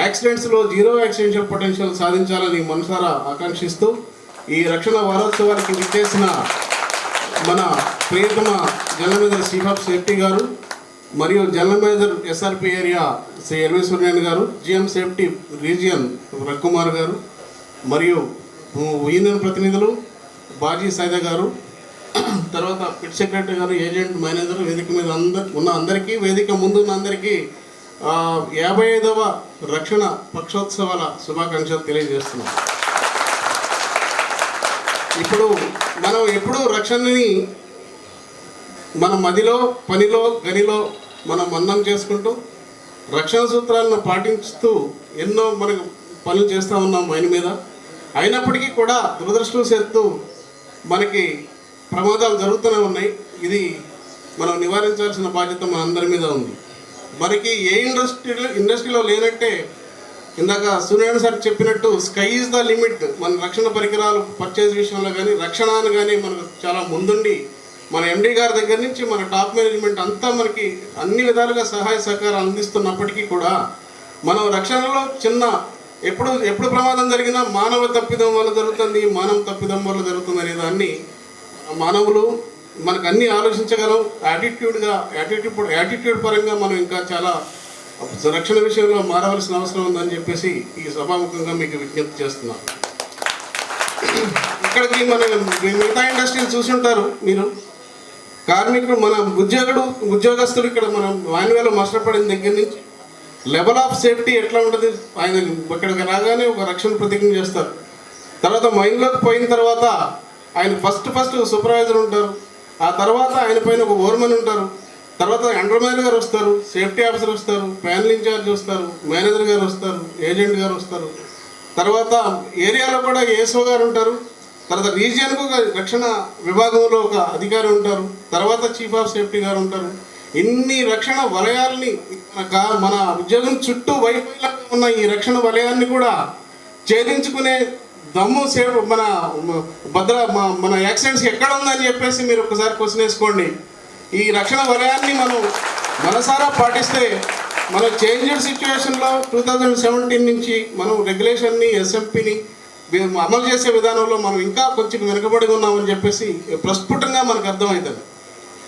యాక్సిడెంట్స్లో జీరో యాక్సిడెంషియల్ పొటెన్షియల్ సాధించాలని మనసారా ఆకాంక్షిస్తూ ఈ రక్షణ వారోత్సవానికి విచ్చేసిన మన ప్రియతమ general manager chief of safety గారు మరియు general manager SRP area Shri LV Suryan గారు, జిఎం సేఫ్టీ రీజియన్ రవికుమార్ గారు మరియు యూనియన్ ప్రతినిధులు బాజీ సైదా గారు, తర్వాత పిట్ సెక్రటరీ గారు, ఏజెంట్ మేనేజర్, వేదిక మీద ఉన్న అందరికీ, వేదిక ముందు ఉన్న అందరికీ 55వ రక్షణ పక్షోత్సవాల శుభాకాంక్షలు తెలియజేస్తున్నాం. ఇప్పుడు మనం ఎప్పుడూ రక్షణని మన మదిలో, పనిలో, గనిలో మనం మన్నం చేసుకుంటూ రక్షణ సూత్రాలను పాటిస్తూ ఎన్నో మనకు పనులు చేస్తూ ఉన్నాం మైన్ మీద. అయినప్పటికీ కూడా దురదృష్టవశాత్తు మనకి ప్రమాదాలు జరుగుతూనే ఉన్నాయి. ఇది మనం నివారించాల్సిన బాధ్యత మన అందరి మీద ఉంది. మనకి ఏ ఇండస్ట్రీలో లేనట్టే ఇందాక సూర్యనారాయణ సార్ చెప్పినట్టు స్కై ఈజ్ ద లిమిట్. మన రక్షణ పరికరాలు పర్చేజ్ విషయంలో కానీ, రక్షణను కానీ మనకు చాలా ముందుండి మన ఎండి గారి దగ్గర నుంచి మన టాప్ మేనేజ్మెంట్ అంతా మనకి అన్ని విధాలుగా సహాయ సహకారం అందిస్తున్నప్పటికీ కూడా మనం రక్షణలో ఎప్పుడు ప్రమాదం జరిగినా మానవ తప్పిదం వల్ల జరుగుతుంది, మానవ తప్పిదం వల్ల జరుగుతుంది అనే దాన్ని మానవులు మనకు అన్నీ ఆలోచించగలం. యాటిట్యూడ్ పరంగా మనం ఇంకా చాలా రక్షణ విషయంలో మారవలసిన అవసరం ఉందని చెప్పేసి ఈ సభాముఖంగా మీకు విజ్ఞప్తి చేస్తున్నాను. ఇక్కడికి మన మిగతా ఇండస్ట్రీలు చూసుంటారు మీరు. కార్మికులు, మన ఉద్యోగస్తులు ఇక్కడ మనం మాన్యువల్ కష్టపడిన దగ్గర నుంచి లెవెల్ ఆఫ్ సేఫ్టీ ఎట్లా ఉంటుంది, ఆయన ఇక్కడికి రాగానే ఒక రక్షణ ప్రతిజ్ఞ చేస్తారు. తర్వాత మైన్లోకి పోయిన తర్వాత ఆయన ఫస్ట్ సూపర్వైజర్ ఉంటారు, ఆ తర్వాత ఆయన పైన ఒక ఓర్మన్ ఉంటారు, తర్వాత అండర్ మేనేజర్ గారు వస్తారు, సేఫ్టీ ఆఫీసర్ వస్తారు, ప్యానల్ ఇన్ఛార్జ్ వస్తారు, మేనేజర్ గారు వస్తారు, ఏజెంట్ గారు వస్తారు, తర్వాత ఏరియాలో కూడా ఏఎస్ఓ గారు ఉంటారు, తర్వాత రీజియన్కు రక్షణ విభాగంలో ఒక అధికారి ఉంటారు, తర్వాత చీఫ్ ఆఫ్ సేఫ్టీ గారు ఉంటారు. ఇన్ని రక్షణ వలయాల్ని మన ఉద్యోగం చుట్టూ వైఫైలా ఉన్న ఈ రక్షణ వలయాన్ని కూడా ఛేదించుకునే దమ్ము మన యాక్సిడెంట్స్ ఎక్కడ ఉందని చెప్పేసి మీరు ఒకసారి క్వశ్చన్ వేసుకోండి. ఈ రక్షణ వలయాన్ని మనం మనసారా పాటిస్తే మన చేంజ్డ్ సిచ్యువేషన్లో 2017 నుంచి మనం రెగ్యులేషన్ని, ఎస్ఎంపిని అమలు చేసే విధానంలో మనం ఇంకా కొంచెం వెనుకబడి ఉన్నామని చెప్పేసి ప్రస్ఫుటంగా మనకు అర్థమవుతుంది.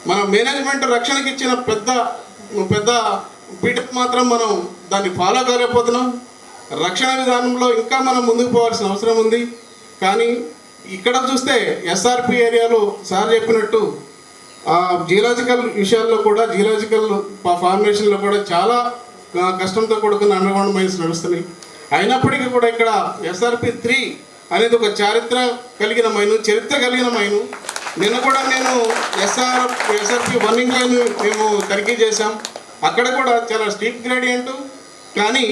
మన మేనేజ్మెంట్ రక్షణకి ఇచ్చిన పెద్ద పీఠ మాత్రం మనం దాన్ని ఫాలో కాలేకపోతున్నాం. రక్షణ విధానంలో ఇంకా మనం ముందుకు పోవాల్సిన అవసరం ఉంది. కానీ ఇక్కడ చూస్తే ఎస్ఆర్పి ఏరియాలో సార్ చెప్పినట్టు జియోలాజికల్ విషయాల్లో కూడా జియోలాజికల్ ఫార్మేషన్లో కూడా చాలా కష్టంతో కూడుకున్న అండర్గ్రౌండ్ మైన్స్ నడుస్తున్నాయి. అయినప్పటికీ కూడా ఇక్కడ ఎస్ఆర్పి 3 అనేది ఒక చరిత్ర కలిగిన మైను. నిన్న కూడా నేను ఎస్ఆర్పి 1 ఇంక్లైన్ మేము తనిఖీ చేశాం. అక్కడ కూడా చాలా స్టీప్ గ్రేడియంట్, కానీ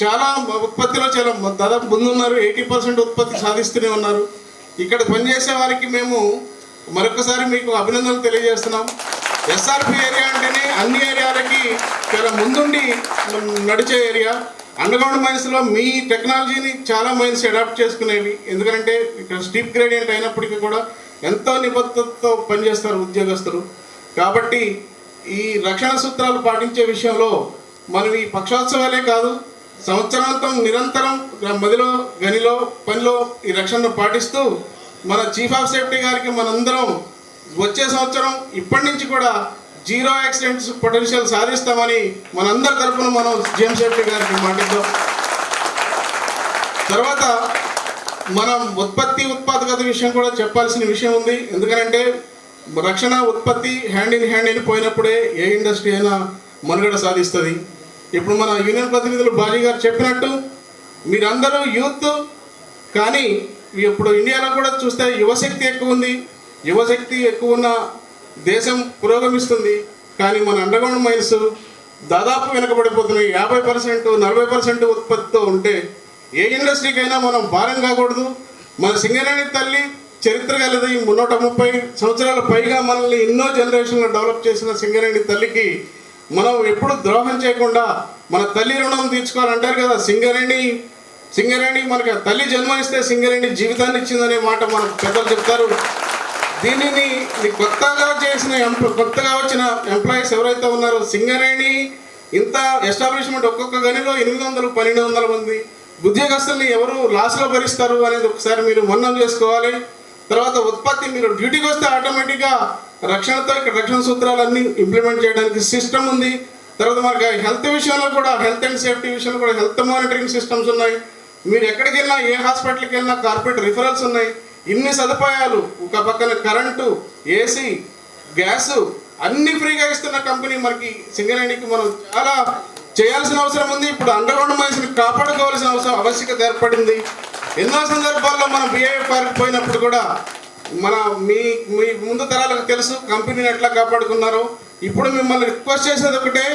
చాలా ఉత్పత్తిలో చాలా దాదాపు ముందున్నారు. 80% ఉత్పత్తి సాధిస్తూనే ఉన్నారు. ఇక్కడ పనిచేసే వారికి మేము మరొకసారి మీకు అభినందనలు తెలియజేస్తున్నాం. ఎస్ఆర్పి ఏరియా అంటేనే అన్ని ఏరియాలకి చాలా ముందుండి నడిచే ఏరియా. అండర్గ్రౌండ్ మైన్స్లో మీ టెక్నాలజీని చాలా మైన్స్ అడాప్ట్ చేసుకునేవి. ఎందుకంటే ఇక్కడ స్టీప్ గ్రేడియంట్ అయినప్పటికీ కూడా ఎంతో నిబద్ధతతో పనిచేస్తారు ఉద్యోగస్తులు. కాబట్టి ఈ రక్షణ సూత్రాలు పాటించే విషయంలో మనం ఈ పక్షోత్సవాలే కాదు, సంవత్సరాంతం నిరంతరం మదిలో గనిలో పనిలో ఈ రక్షణను పాటిస్తూ మన చీఫ్ ఆఫ్ సేఫ్టీ గారికి మనందరం వచ్చే సంవత్సరం ఇప్పటి నుంచి కూడా 0 యాక్సిడెంట్స్ పొటెన్షియల్ సాధిస్తామని మనందరి తరఫున మనం జిఎం సేఫ్టీ గారికి మాటిద్దాం. తర్వాత మనం ఉత్పాదకత విషయం కూడా చెప్పాల్సిన విషయం ఉంది. ఎందుకంటే రక్షణ ఉత్పత్తి హ్యాండ్ ఇన్ హ్యాండ్ పోయినప్పుడే ఏ ఇండస్ట్రీ అయినా మనుగడ సాధిస్తుంది. ఇప్పుడు మన యూనియన్ ప్రతినిధులు బాజీ గారు చెప్పినట్టు మీరందరూ యూత్, కానీ ఇప్పుడు ఇండియాలో కూడా చూస్తే యువశక్తి ఎక్కువ ఉంది. యువశక్తి ఎక్కువ ఉన్న దేశం పురోగమిస్తుంది. కానీ మన అండర్గ్రౌండ్ మైన్స్ దాదాపు వెనకబడిపోతున్నాయి. 50% 40% ఉత్పత్తితో ఉంటే ఏ ఇండస్ట్రీకైనా మనం భారం కాకూడదు. మన సింగరేణి తల్లి చరిత్ర కలిది 130 సంవత్సరాల పైగా మనల్ని ఎన్నో జనరేషన్లు డెవలప్ చేసిన సింగరేణి తల్లికి మనం ఎప్పుడు ద్రోహం చేయకుండా మన తల్లి రుణం తీర్చుకోవాలంటారు కదా. సింగరేణి మనకి తల్లి జన్మనిస్తే సింగరేణి జీవితాన్ని ఇచ్చిందనే మాట మన పెద్దలు చెప్తారు. దీనిని కొత్తగా వచ్చిన ఎంప్లాయీస్ ఎవరైతే ఉన్నారో సింగరేణి ఇంత ఎస్టాబ్లిష్మెంట్ ఒక్కొక్క గనిలో 800 1200 మంది ఉద్యోగస్తుల్ని ఎవరు లాస్లో భరిస్తారు అనేది ఒకసారి మీరు మన్నం చేసుకోవాలి. తర్వాత ఉత్పత్తి మీరు డ్యూటీకి వస్తే ఆటోమేటిక్గా రక్షణతో ఇక్కడ రక్షణ సూత్రాలన్నీ ఇంప్లిమెంట్ చేయడానికి సిస్టమ్ ఉంది. తర్వాత మనకి హెల్త్ విషయంలో కూడా హెల్త్ అండ్ సేఫ్టీ విషయంలో కూడా హెల్త్ మానిటరింగ్ సిస్టమ్స్ ఉన్నాయి. మీరు ఎక్కడికి వెళ్ళినా ఏ హాస్పిటల్కి వెళ్ళినా కార్పొరేట్ రిఫరల్స్ ఉన్నాయి. ఇన్ని సదుపాయాలు, ఒక పక్కన కరెంటు, ఏసీ, గ్యాసు అన్ని ఫ్రీగా ఇస్తున్న కంపెనీ మనకి సింగరేణికి మనం చాలా చేయాల్సిన అవసరం ఉంది. ఇప్పుడు అండర్గ్రౌండ్ మైన్స్ని కాపాడుకోవాల్సిన ఆవశ్యకత ఏర్పడింది. ఎన్నో సందర్భాల్లో మనం బిఐఎఫ్ పార్క్ పోయినప్పుడు కూడా మీ ముందు తరాలకు తెలుసు కంపెనీని ఎట్లా కాపాడుకున్నారో. ఇప్పుడు మిమ్మల్ని రిక్వెస్ట్ చేసేది ఒకటే,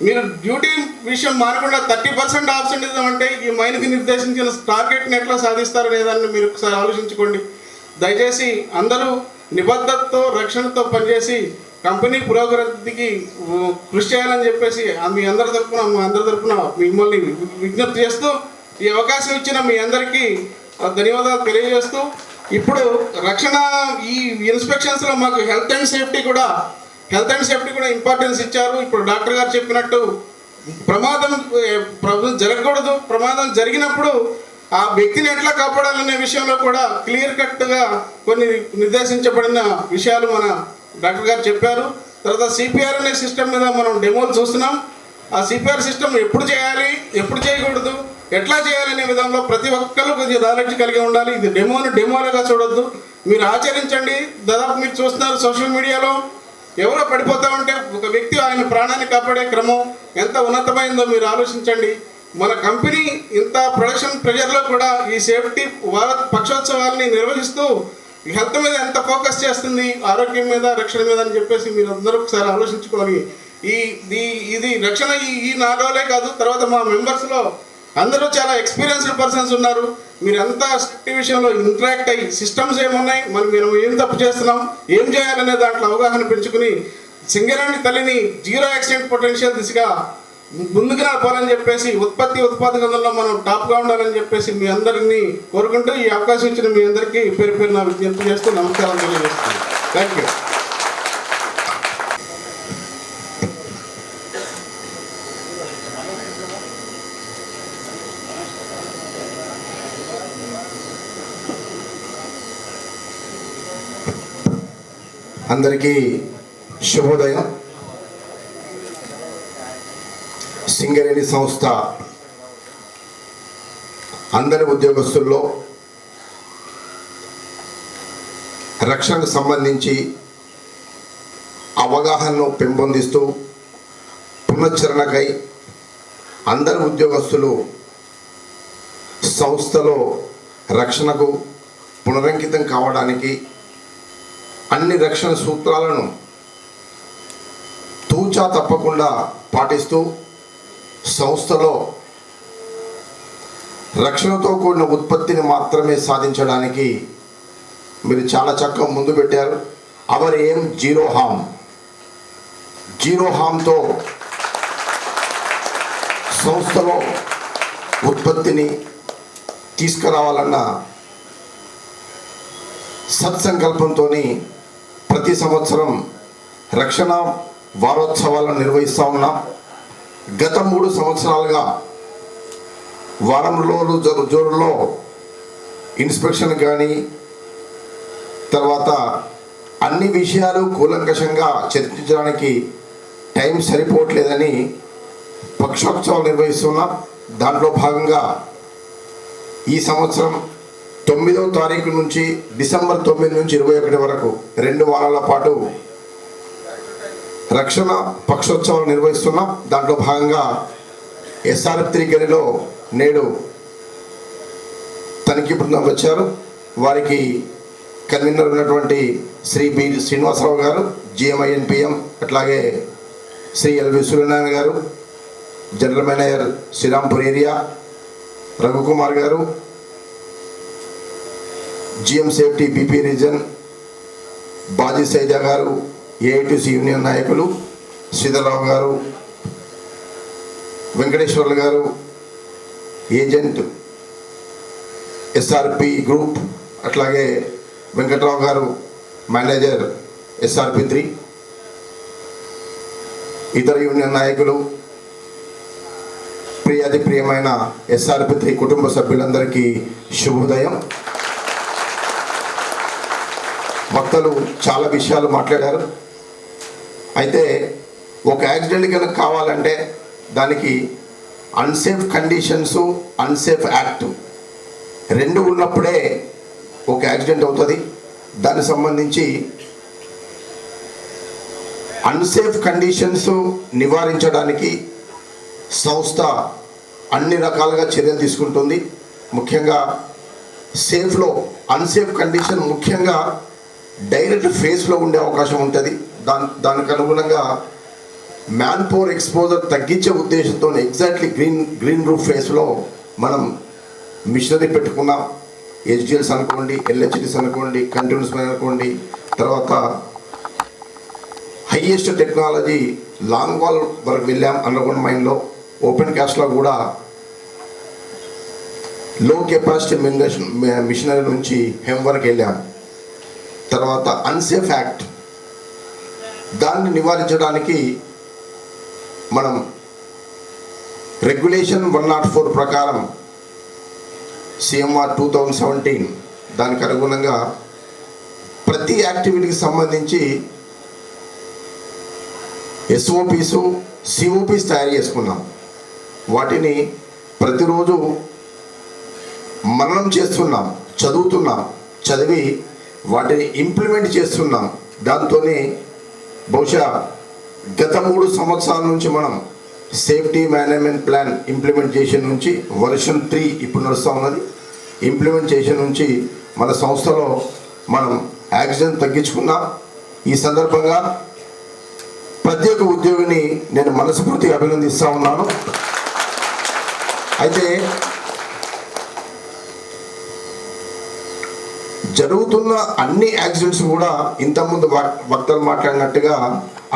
మీరు డ్యూటీ విషయం మారకుండా 30% ఆబ్సెంటిజం అంటే ఈ మైన్కి నిర్దేశించిన టార్గెట్ని ఎట్లా సాధిస్తారనే దాన్ని మీరు ఒకసారి ఆలోచించుకోండి. దయచేసి అందరూ నిబద్ధతతో రక్షణతో పనిచేసి కంపెనీ పురోగతికి కృషి చేయాలని చెప్పేసి మీ అందరి తరఫున మిమ్మల్ని విజ్ఞప్తి చేస్తూ ఈ అవకాశం ఇచ్చిన మీ అందరికీ ధన్యవాదాలు తెలియజేస్తూ, ఇప్పుడు రక్షణ ఈ ఇన్స్పెక్షన్స్లో మాకు హెల్త్ అండ్ సేఫ్టీ కూడా ఇంపార్టెన్స్ ఇచ్చారు. ఇప్పుడు డాక్టర్ గారు చెప్పినట్టు ప్రమాదం జరగకూడదు. ప్రమాదం జరిగినప్పుడు ఆ వ్యక్తిని ఎట్లా కాపాడాలనే విషయంలో కూడా క్లియర్ కట్గా కొన్ని నిర్దేశించబడిన విషయాలు మన డాక్టర్ గారు చెప్పారు. తర్వాత సిపిఆర్ అనే సిస్టమ్ మీద మనం డెమోలు చూస్తున్నాం. ఆ సిపిఆర్ సిస్టమ్ ఎప్పుడు చేయాలి, ఎప్పుడు చేయకూడదు, ఎట్లా చేయాలనే విధంలో ప్రతి ఒక్కరు కొద్దిగా నాలెడ్జ్ కలిగి ఉండాలి. ఇది డెమోలుగా చూడొద్దు, మీరు ఆచరించండి. దాదాపు మీరు చూస్తున్నారు సోషల్ మీడియాలో ఎవరో పడిపోతా ఉంటే ఒక వ్యక్తి ఆయన ప్రాణాన్ని కాపాడే క్రమం ఎంత ఉన్నతమైందో మీరు ఆలోచించండి. మన కంపెనీ ఇంత ప్రొడక్షన్ ప్రెజర్లో కూడా ఈ సేఫ్టీ పక్షోత్సవాల్ని నిర్వహిస్తూ హెల్త్ మీద ఎంత ఫోకస్ చేస్తుంది, ఆరోగ్యం మీద, రక్షణ మీద అని చెప్పేసి మీరు అందరూ ఒకసారి ఆలోచించుకోవాలి. ఇది రక్షణ ఈ 4 రోజులే కాదు, తర్వాత మా మెంబర్స్లో అందరూ చాలా ఎక్స్పీరియన్స్డ్ పర్సన్స్ ఉన్నారు. మీరంతా సేఫ్టీ విషయంలో ఇంటరాక్ట్ అయ్యి సిస్టమ్స్ ఏమున్నాయి, మనం ఏం తప్పు చేస్తున్నాం, ఏం చేయాలనే దాంట్లో అవగాహన పెంచుకుని సింగరేణి తల్లిని 0 యాక్సిడెంట్ పొటెన్షియల్ దిశగా ముందుకు రావాలని చెప్పేసి ఉత్పాదకతలో మనం టాప్గా ఉండాలని చెప్పేసి మీ అందరినీ కోరుకుంటూ ఈ అవకాశం ఇచ్చిన మీ అందరికీ పేరు నా విజ్ఞప్తి చేస్తూ నమస్కారం తెలియజేస్తున్నాను. Thank you. అందరికీ శుభోదయం. సింగరేణి సంస్థ అందరి ఉద్యోగస్తుల్లో రక్షణకు సంబంధించి అవగాహనను పెంపొందిస్తూ పునశ్చరణకై అందరి ఉద్యోగస్తులు సంస్థలో రక్షణకు పునరంకితం కావడానికి అన్ని రక్షణ సూత్రాలను తూచా తప్పకుండా పాటిస్తూ సంస్థలో రక్షణతో కూడిన ఉత్పత్తిని మాత్రమే సాధించడానికి మీరు చాలా చక్కగా ముందు పెట్టారు. అవర్ ఏం జీరో హామ్తో సంస్థలో ఉత్పత్తిని తీసుకురావాలన్న సత్సంకల్పంతో ప్రతి సంవత్సరం రక్షణ వారోత్సవాలను నిర్వహిస్తూ ఉన్నాం. గత 3 సంవత్సరాలుగా వారం రోజుల జోరులో ఇన్స్పెక్షన్ కానీ తర్వాత అన్ని విషయాలు కూలంకషంగా చర్చించడానికి టైం సరిపోవట్లేదని పక్షోత్సవాలు నిర్వహిస్తున్నాం. దాంట్లో భాగంగా ఈ సంవత్సరం 9వ తారీఖు నుంచి డిసెంబర్ 9 నుంచి 21 వరకు 2 వారాల పాటు రక్షణ పక్షోత్సవాలు నిర్వహిస్తున్నాం. దాంట్లో భాగంగా SR3 గనిలో నేడు తనిఖీ బృందం వచ్చారు. వారికి కన్వీనర్ ఉన్నటువంటి శ్రీ బి శ్రీనివాసరావు గారు, GMINPM, అట్లాగే శ్రీ LV సూర్యనారాయణ గారు, general manager Srirampur area Raghukumar గారు, GM safety BP region Baji Saida గారు, AITC యూనియన్ నాయకులు శ్రీధర్రావు గారు, వెంకటేశ్వర్లు గారు, ఏజెంట్ SRP గ్రూప్, అట్లాగే వెంకట్రావు గారు, మేనేజర్ SRP3, ఇతర యూనియన్ నాయకులు, ప్రియమైన SRP3 కుటుంబ సభ్యులందరికీ శుభోదయం. వక్తలు చాలా విషయాలు మాట్లాడారు. అయితే ఒక యాక్సిడెంట్ కనుక కావాలంటే దానికి అన్సేఫ్ కండిషన్స్, అన్సేఫ్ యాక్ట్ 2 ఉన్నప్పుడే ఒక యాక్సిడెంట్ అవుతుంది. దానికి సంబంధించి అన్సేఫ్ కండిషన్స్ నివారించడానికి సంస్థ అన్ని రకాలుగా చర్యలు తీసుకుంటుంది. ముఖ్యంగా సేఫ్లో అన్సేఫ్ కండిషన్ ముఖ్యంగా డైరెక్ట్ ఫేస్లో ఉండే అవకాశం ఉంటుంది. దానికి అనుగుణంగా మ్యాన్ పవర్ ఎక్స్పోజర్ తగ్గించే ఉద్దేశంతో ఎగ్జాక్ట్లీ గ్రీన్ రూఫ్ ఫేస్లో మనం మిషనరీ పెట్టుకున్నాం. HGLs అనుకోండి, LHDs అనుకోండి, కంటిన్యూస్ అనుకోండి, తర్వాత హైయెస్ట్ టెక్నాలజీ లాంగ్ వాల్ వరకు వెళ్ళాం. అండర్గ్రౌండ్ మైన్లో ఓపెన్ కాస్ట్లో కూడా లో కెపాసిటీ మిషనరీ నుంచి హెమ్ వరకు వెళ్ళాం. తర్వాత అన్సేఫ్ యాక్ట్, దాన్ని నివారించడానికి మనం రెగ్యులేషన్ 104 ప్రకారం CMR 2017 దానికి అనుగుణంగా ప్రతి యాక్టివిటీకి సంబంధించి SOPs, COPs తయారు చేసుకున్నాం. వాటిని ప్రతిరోజు మననం చేస్తున్నాం, చదివి వాటిని ఇంప్లిమెంట్ చేస్తున్నాం. దాంతోనే బహుశా గత 3 సంవత్సరాల నుంచి మనం సేఫ్టీ మేనేజ్మెంట్ ప్లాన్ ఇంప్లిమెంటేషన్ నుంచి వర్షన్ 3 ఇప్పుడు నడుస్తూ ఉన్నది. ఇంప్లిమెంటేషన్ నుంచి మన సంస్థలో మనం యాక్సిడెంట్ తగ్గించుకున్నాం. ఈ సందర్భంగా ప్రతి ఒక్క ఉద్యోగిని నేను మనస్ఫూర్తిగా అభినందిస్తూ ఉన్నాను. అయితే జరుగుతున్న అన్ని యాక్సిడెంట్స్ కూడా ఇంతకుముందు వక్తలు మాట్లాడినట్టుగా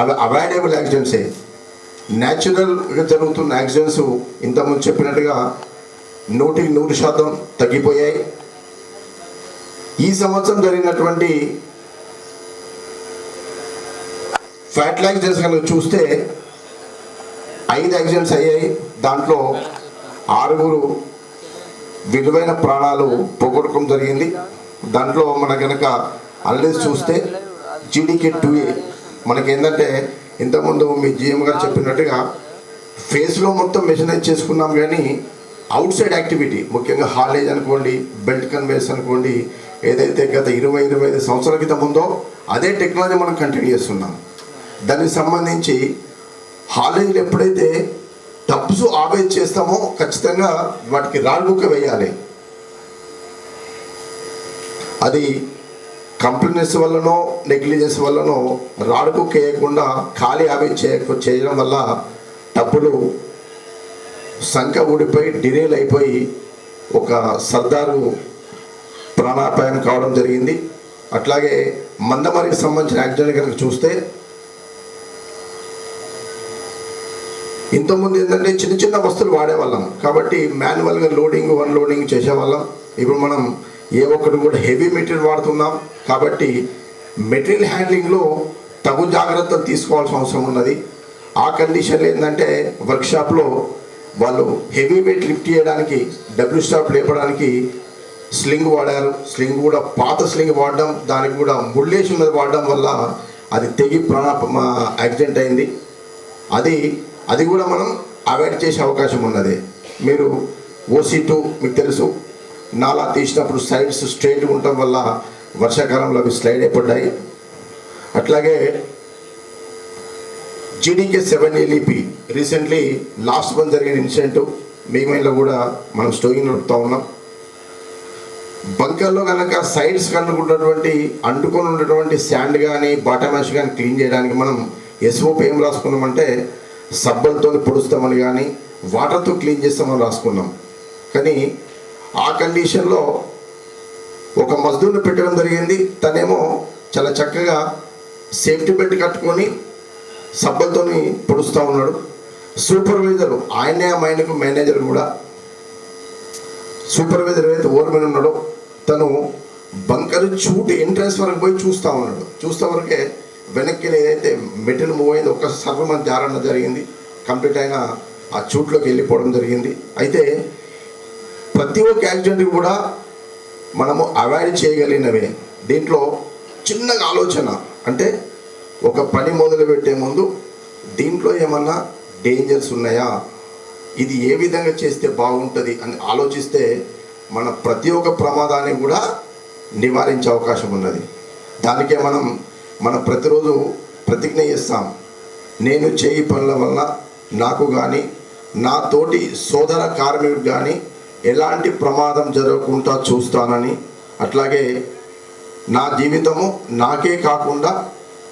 అవి అవాయిడబుల్ యాక్సిడెంట్సే. న్యాచురల్గా జరుగుతున్న యాక్సిడెంట్స్ ఇంతకుముందు చెప్పినట్టుగా 100% తగ్గిపోయాయి. ఈ సంవత్సరం జరిగినటువంటి ఫ్యాటల్ యాక్సిడెంట్స్ కనుక చూస్తే 5 యాక్సిడెంట్స్ అయ్యాయి. దాంట్లో 6 విలువైన ప్రాణాలు పోగొట్టుకోవడం జరిగింది. దాంట్లో మన కనుక అల్లెస్ చూస్తే GDK 2A మనకి ఏంటంటే ఇంతకుముందు మీ GM గారు చెప్పినట్టుగా ఫేస్లో మొత్తం మెషనైజ్ చేసుకున్నాం, కానీ అవుట్ సైడ్ యాక్టివిటీ, ముఖ్యంగా హాలేజ్ అనుకోండి, బెల్ట్ కన్వేయర్స్ అనుకోండి, ఏదైతే గత 20-25 సంవత్సరాల క్రితం ఉందో అదే టెక్నాలజీ మనం కంటిన్యూ చేస్తున్నాం. దానికి సంబంధించి హాలేజీలు ఎప్పుడైతే టబ్స్ ఆవేజ్ చేస్తామో ఖచ్చితంగా వాటికి రాడ్ బుక్క వేయాలి. అది కంప్లైంట్స్ వల్లనో నెగ్లిజెన్స్ వల్లనో రాడ్ బుక్ వేయకుండా ఖాళీ ఆవేజ్ చేయడం వల్ల టబ్బులు సంఖ్య ఊడిపోయి డిరేల్ అయిపోయి ఒక సర్దారు ప్రాణాపాయం కావడం జరిగింది. అట్లాగే మందమరికి సంబంధించిన యాక్సిడెంట్ కనుక చూస్తే ఇంతకుముందు ఏంటంటే చిన్న చిన్న వస్తువులు వాడేవాళ్ళం కాబట్టి మాన్యువల్గా లోడింగ్ అన్లోడింగ్ చేసేవాళ్ళం. ఇప్పుడు మనం ఏ ఒక్కటి కూడా హెవీ మెటీరియల్ వాడుతున్నాం కాబట్టి మెటీరియల్ హ్యాండ్లింగ్లో తగు జాగ్రత్తలు తీసుకోవాల్సిన అవసరం ఉన్నది. ఆ కండిషన్లో ఏంటంటే వర్క్షాప్లో వాళ్ళు హెవీ వెయిట్ లిఫ్ట్ చేయడానికి డబ్ల్యూ స్టాప్ లేపడానికి స్లింగ్ వాడారు. స్లింగ్ కూడా పాత స్లింగ్ వాడడం, దానికి కూడా ముళ్ళేసి ఉన్నది వాడడం వల్ల అది తెగి యాక్సిడెంట్ అయింది. అది కూడా మనం అవాయిడ్ చేసే అవకాశం ఉన్నది. మీరు OC2 మీకు తెలుసు, నాలా తీసినప్పుడు సైడ్స్ స్ట్రైట్గా ఉండటం వల్ల వర్షాకాలంలో అవి స్లైడ్ అయిపడ్డాయి. అట్లాగే GDK 7 LEP recently last month జరిగిన ఇన్సిడెంట్ మేమైనా కూడా మనం స్టోయింగ్ నడుపుతూ ఉన్నాం. బంకర్లో కనుక సైడ్స్ కనుకున్నటువంటి అంటుకొని ఉన్నటువంటి శాండ్ కానీ బాటమ్ యాష్ కానీ క్లీన్ చేయడానికి మనం SOP ఏం రాసుకున్నామంటే సబ్బులతో పొడుస్తామని కానీ వాటర్తో క్లీన్ చేస్తామని రాసుకున్నాం. కానీ ఆ కండిషన్లో ఒక మజ్దూర్ని పెట్టడం జరిగింది. తనేమో చాలా చక్కగా సేఫ్టీ బెల్ట్ కట్టుకొని సబ్బులతో పొడుస్తూ ఉన్నాడు. సూపర్వైజరు ఆయనే ఆ మైండ్కు మేనేజర్ కూడా, సూపర్వైజర్ ఏదైతే ఓవర్మెన్ ఉన్నాడో తను బంకర్ చూటు ఎంట్రన్స్ వరకు పోయి చూస్తూ ఉన్నాడు. చూస్తే వరకే వెనక్కి ఏదైతే మెటీరియల్ మూవ్ అయింది ఒక్క సర్వమంది జారడం జరిగింది. కంప్లీట్ అయిన ఆ చూట్లోకి వెళ్ళిపోవడం జరిగింది. అయితే ప్రతి ఒక్క యాక్సిడెంట్ కూడా మనము అవాయిడ్ చేయగలిగినవే. దీంట్లో చిన్నగా ఆలోచన అంటే ఒక పని మొదలు పెట్టే ముందు దీంట్లో ఏమన్నా డేంజర్స్ ఉన్నాయా, ఇది ఏ విధంగా చేస్తే బాగుంటుంది అని ఆలోచిస్తే మన ప్రతి ఒక్క ప్రమాదాన్ని కూడా నివారించే అవకాశం ఉన్నది. దానికే మనం ప్రతిరోజు ప్రతిజ్ఞ చేస్తాం, నేను చేయి పనుల వల్ల నాకు కానీ నా తోటి సోదర కార్మికుడు కానీ ఎలాంటి ప్రమాదం జరగకుండా చూస్తానని, అట్లాగే నా జీవితము నాకే కాకుండా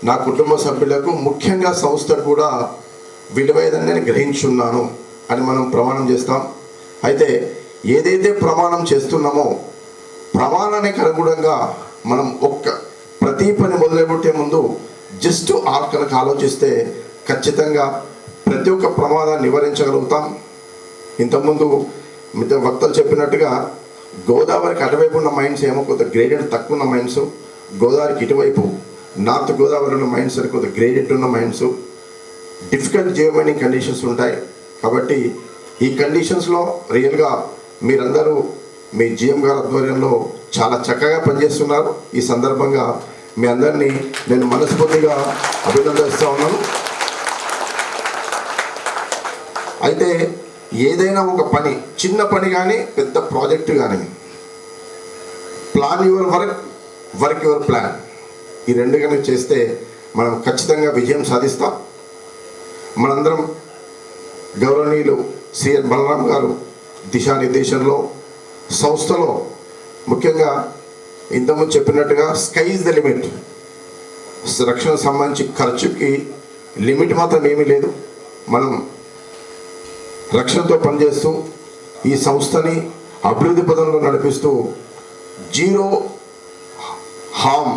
నా కుటుంబ సభ్యులకు ముఖ్యంగా సంస్థకు కూడా విలువైనదని నేను గ్రహించున్నాను అని మనం ప్రమాణం చేస్తాం. అయితే ఏదైతే ప్రమాణం చేస్తున్నామో ప్రమాణానికి అనుగుణంగా మనం ప్రతి పని మొదలుపెట్టే ముందు జస్ట్ కనుక ఆలోచిస్తే ఖచ్చితంగా ప్రతి ఒక్క ప్రమాదాన్ని నివారించగలుగుతాం. ఇంతకుముందు వక్తలు చెప్పినట్టుగా గోదావరికి అటువైపు ఉన్న మైన్స్ ఏమో కొంత గ్రేడెడ్ తక్కువ ఉన్న మైన్స్, గోదావరికి ఇటువైపు నార్త్ గోదావరి ఉన్న మైన్స్ అని కొంత గ్రేడెడ్ ఉన్న మైన్స్, డిఫికల్ట్ జియోమైనింగ్ కండిషన్స్ ఉంటాయి. కాబట్టి ఈ కండిషన్స్లో రియల్గా మీరందరూ మీ GM గారి ఆధ్వర్యంలో చాలా చక్కగా పనిచేస్తున్నారు. ఈ సందర్భంగా మీ అందరినీ నేను మనస్ఫూర్తిగా అభినందిస్తూ ఉన్నాను. అయితే ఏదైనా ఒక పని, చిన్న పని కానీ పెద్ద ప్రాజెక్టు కానీ, plan your work your plan, ఈ రెండు కనుక చేస్తే మనం ఖచ్చితంగా విజయం సాధిస్తాం. మనందరం గౌరవనీయులు శ్రీ బలరాం గారు దిశానిర్దేశంలో సంస్థలో ముఖ్యంగా ఇంతకుముందు చెప్పినట్టుగా స్కై ఇస్ ద లిమిట్. రక్షణ సంబంధించి ఖర్చుకి లిమిట్ మాత్రం ఏమీ లేదు. మనం రక్షణతో పనిచేస్తూ ఈ సంస్థని అభివృద్ధి పదంలో నడిపిస్తూ జీరో హామ్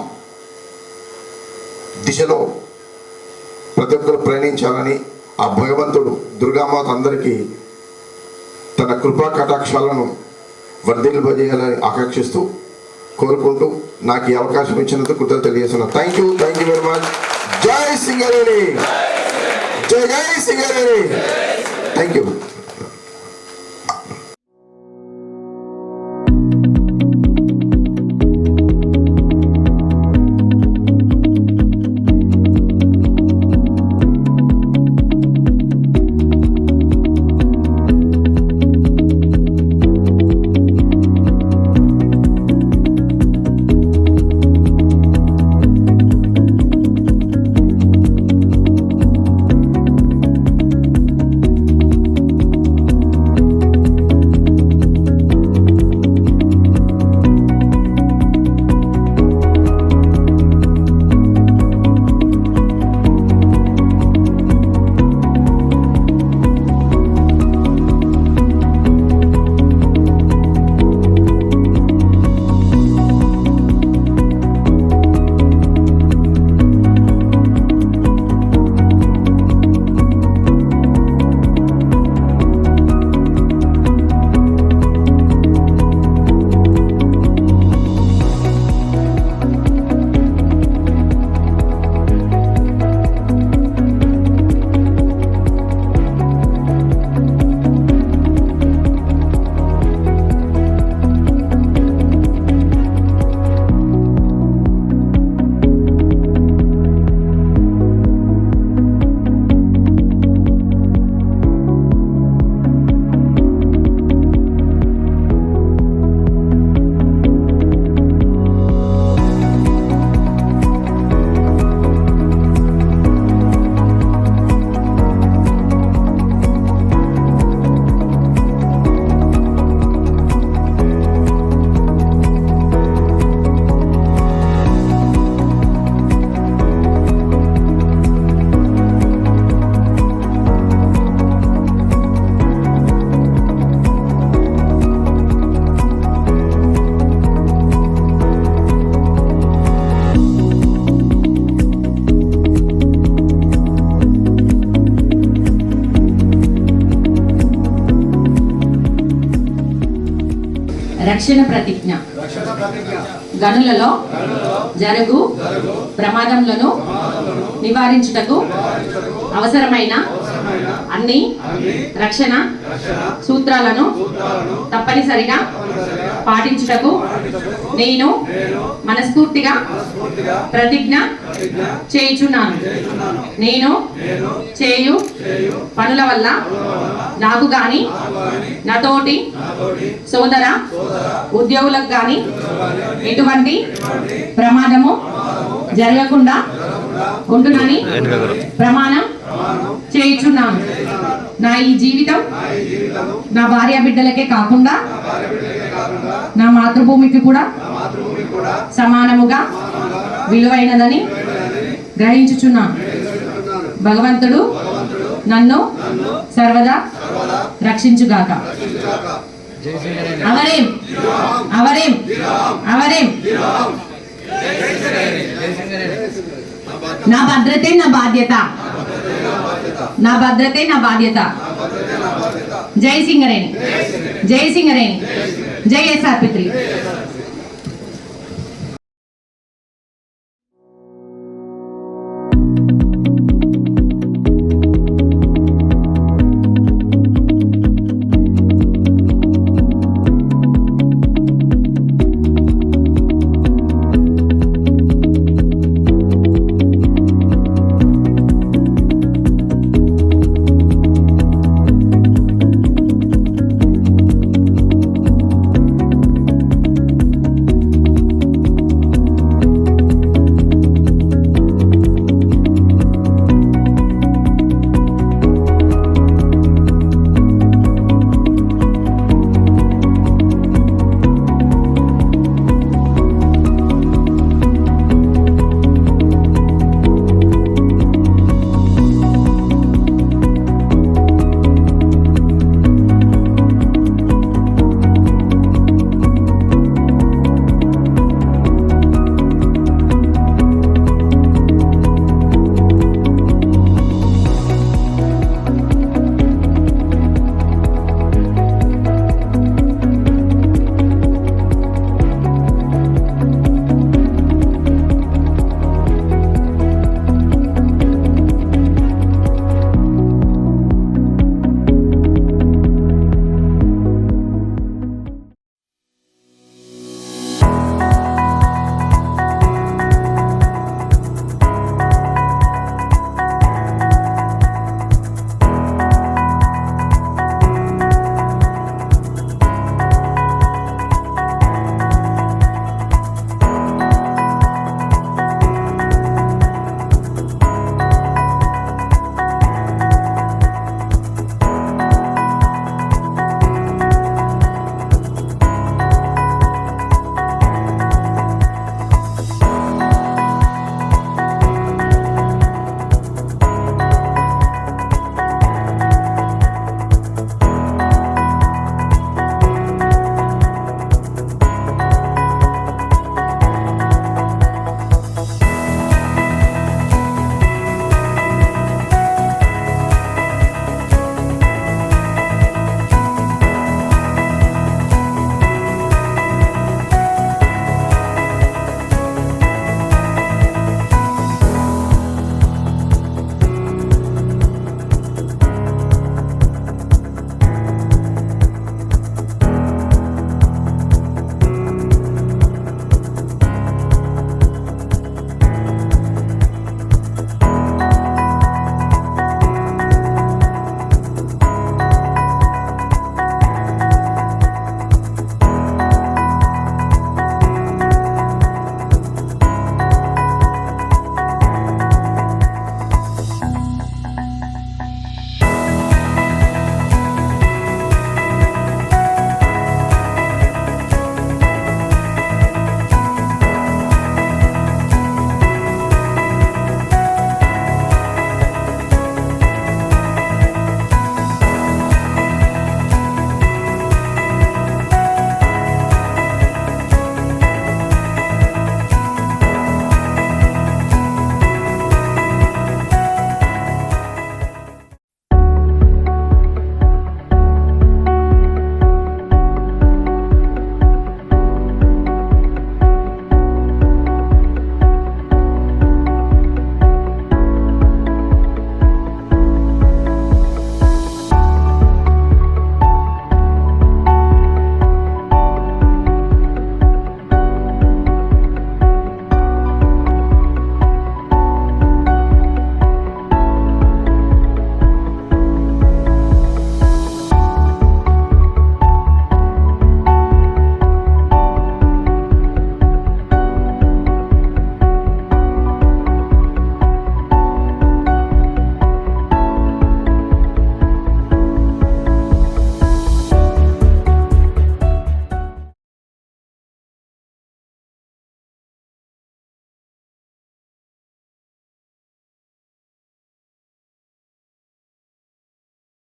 దిశలో ప్రతి ఒక్కరు ప్రయాణించాలని ఆ భగవంతుడు దుర్గామాత అందరికీ తన కృపా కటాక్షాలను వర్ధిల్పజేయాలని ఆకాంక్షిస్తూ కోరుకుంటూ నాకు ఈ అవకాశం ఇచ్చినందుకు కృతజ్ఞతలు తెలియజేస్తున్నాను. Thank you very much. జై సింగరేణి, జై సింగరేణి. Thank you. రక్షణ ప్రతిజ్ఞ గనులలో జరుగు ప్రమాదములను నివారించుటకు అవసరమైన అన్ని రక్షణ సూత్రాలను తప్పనిసరిగా పాటించుటకు నేను మనస్ఫూర్తిగా ప్రతిజ్ఞ చేయుచున్నాను. నేను చేయు పనుల వల్ల నాకు గాని నాతోటి సోదర ఉద్యోగులకు గాని ఎటువంటి ప్రమాదము జరగకుండా ఉంటునని ప్రమాణం చేయుచున్నాను. నా ఈ జీవితం నా భార్య బిడ్డలకే కాకుండా నా మాతృభూమికి కూడా సమానముగా విలువైనదని గ్రహించుచున్నాను. భగవంతుడు నన్ను సర్వదా రక్షించుగాక. అవరేం అవరేం అవరేం. నా భద్రతే నా బాధ్యత. నా భద్రతే నా బాధ్యత. జై సింగరేణి, జై సింగరేణి, జై SRP3.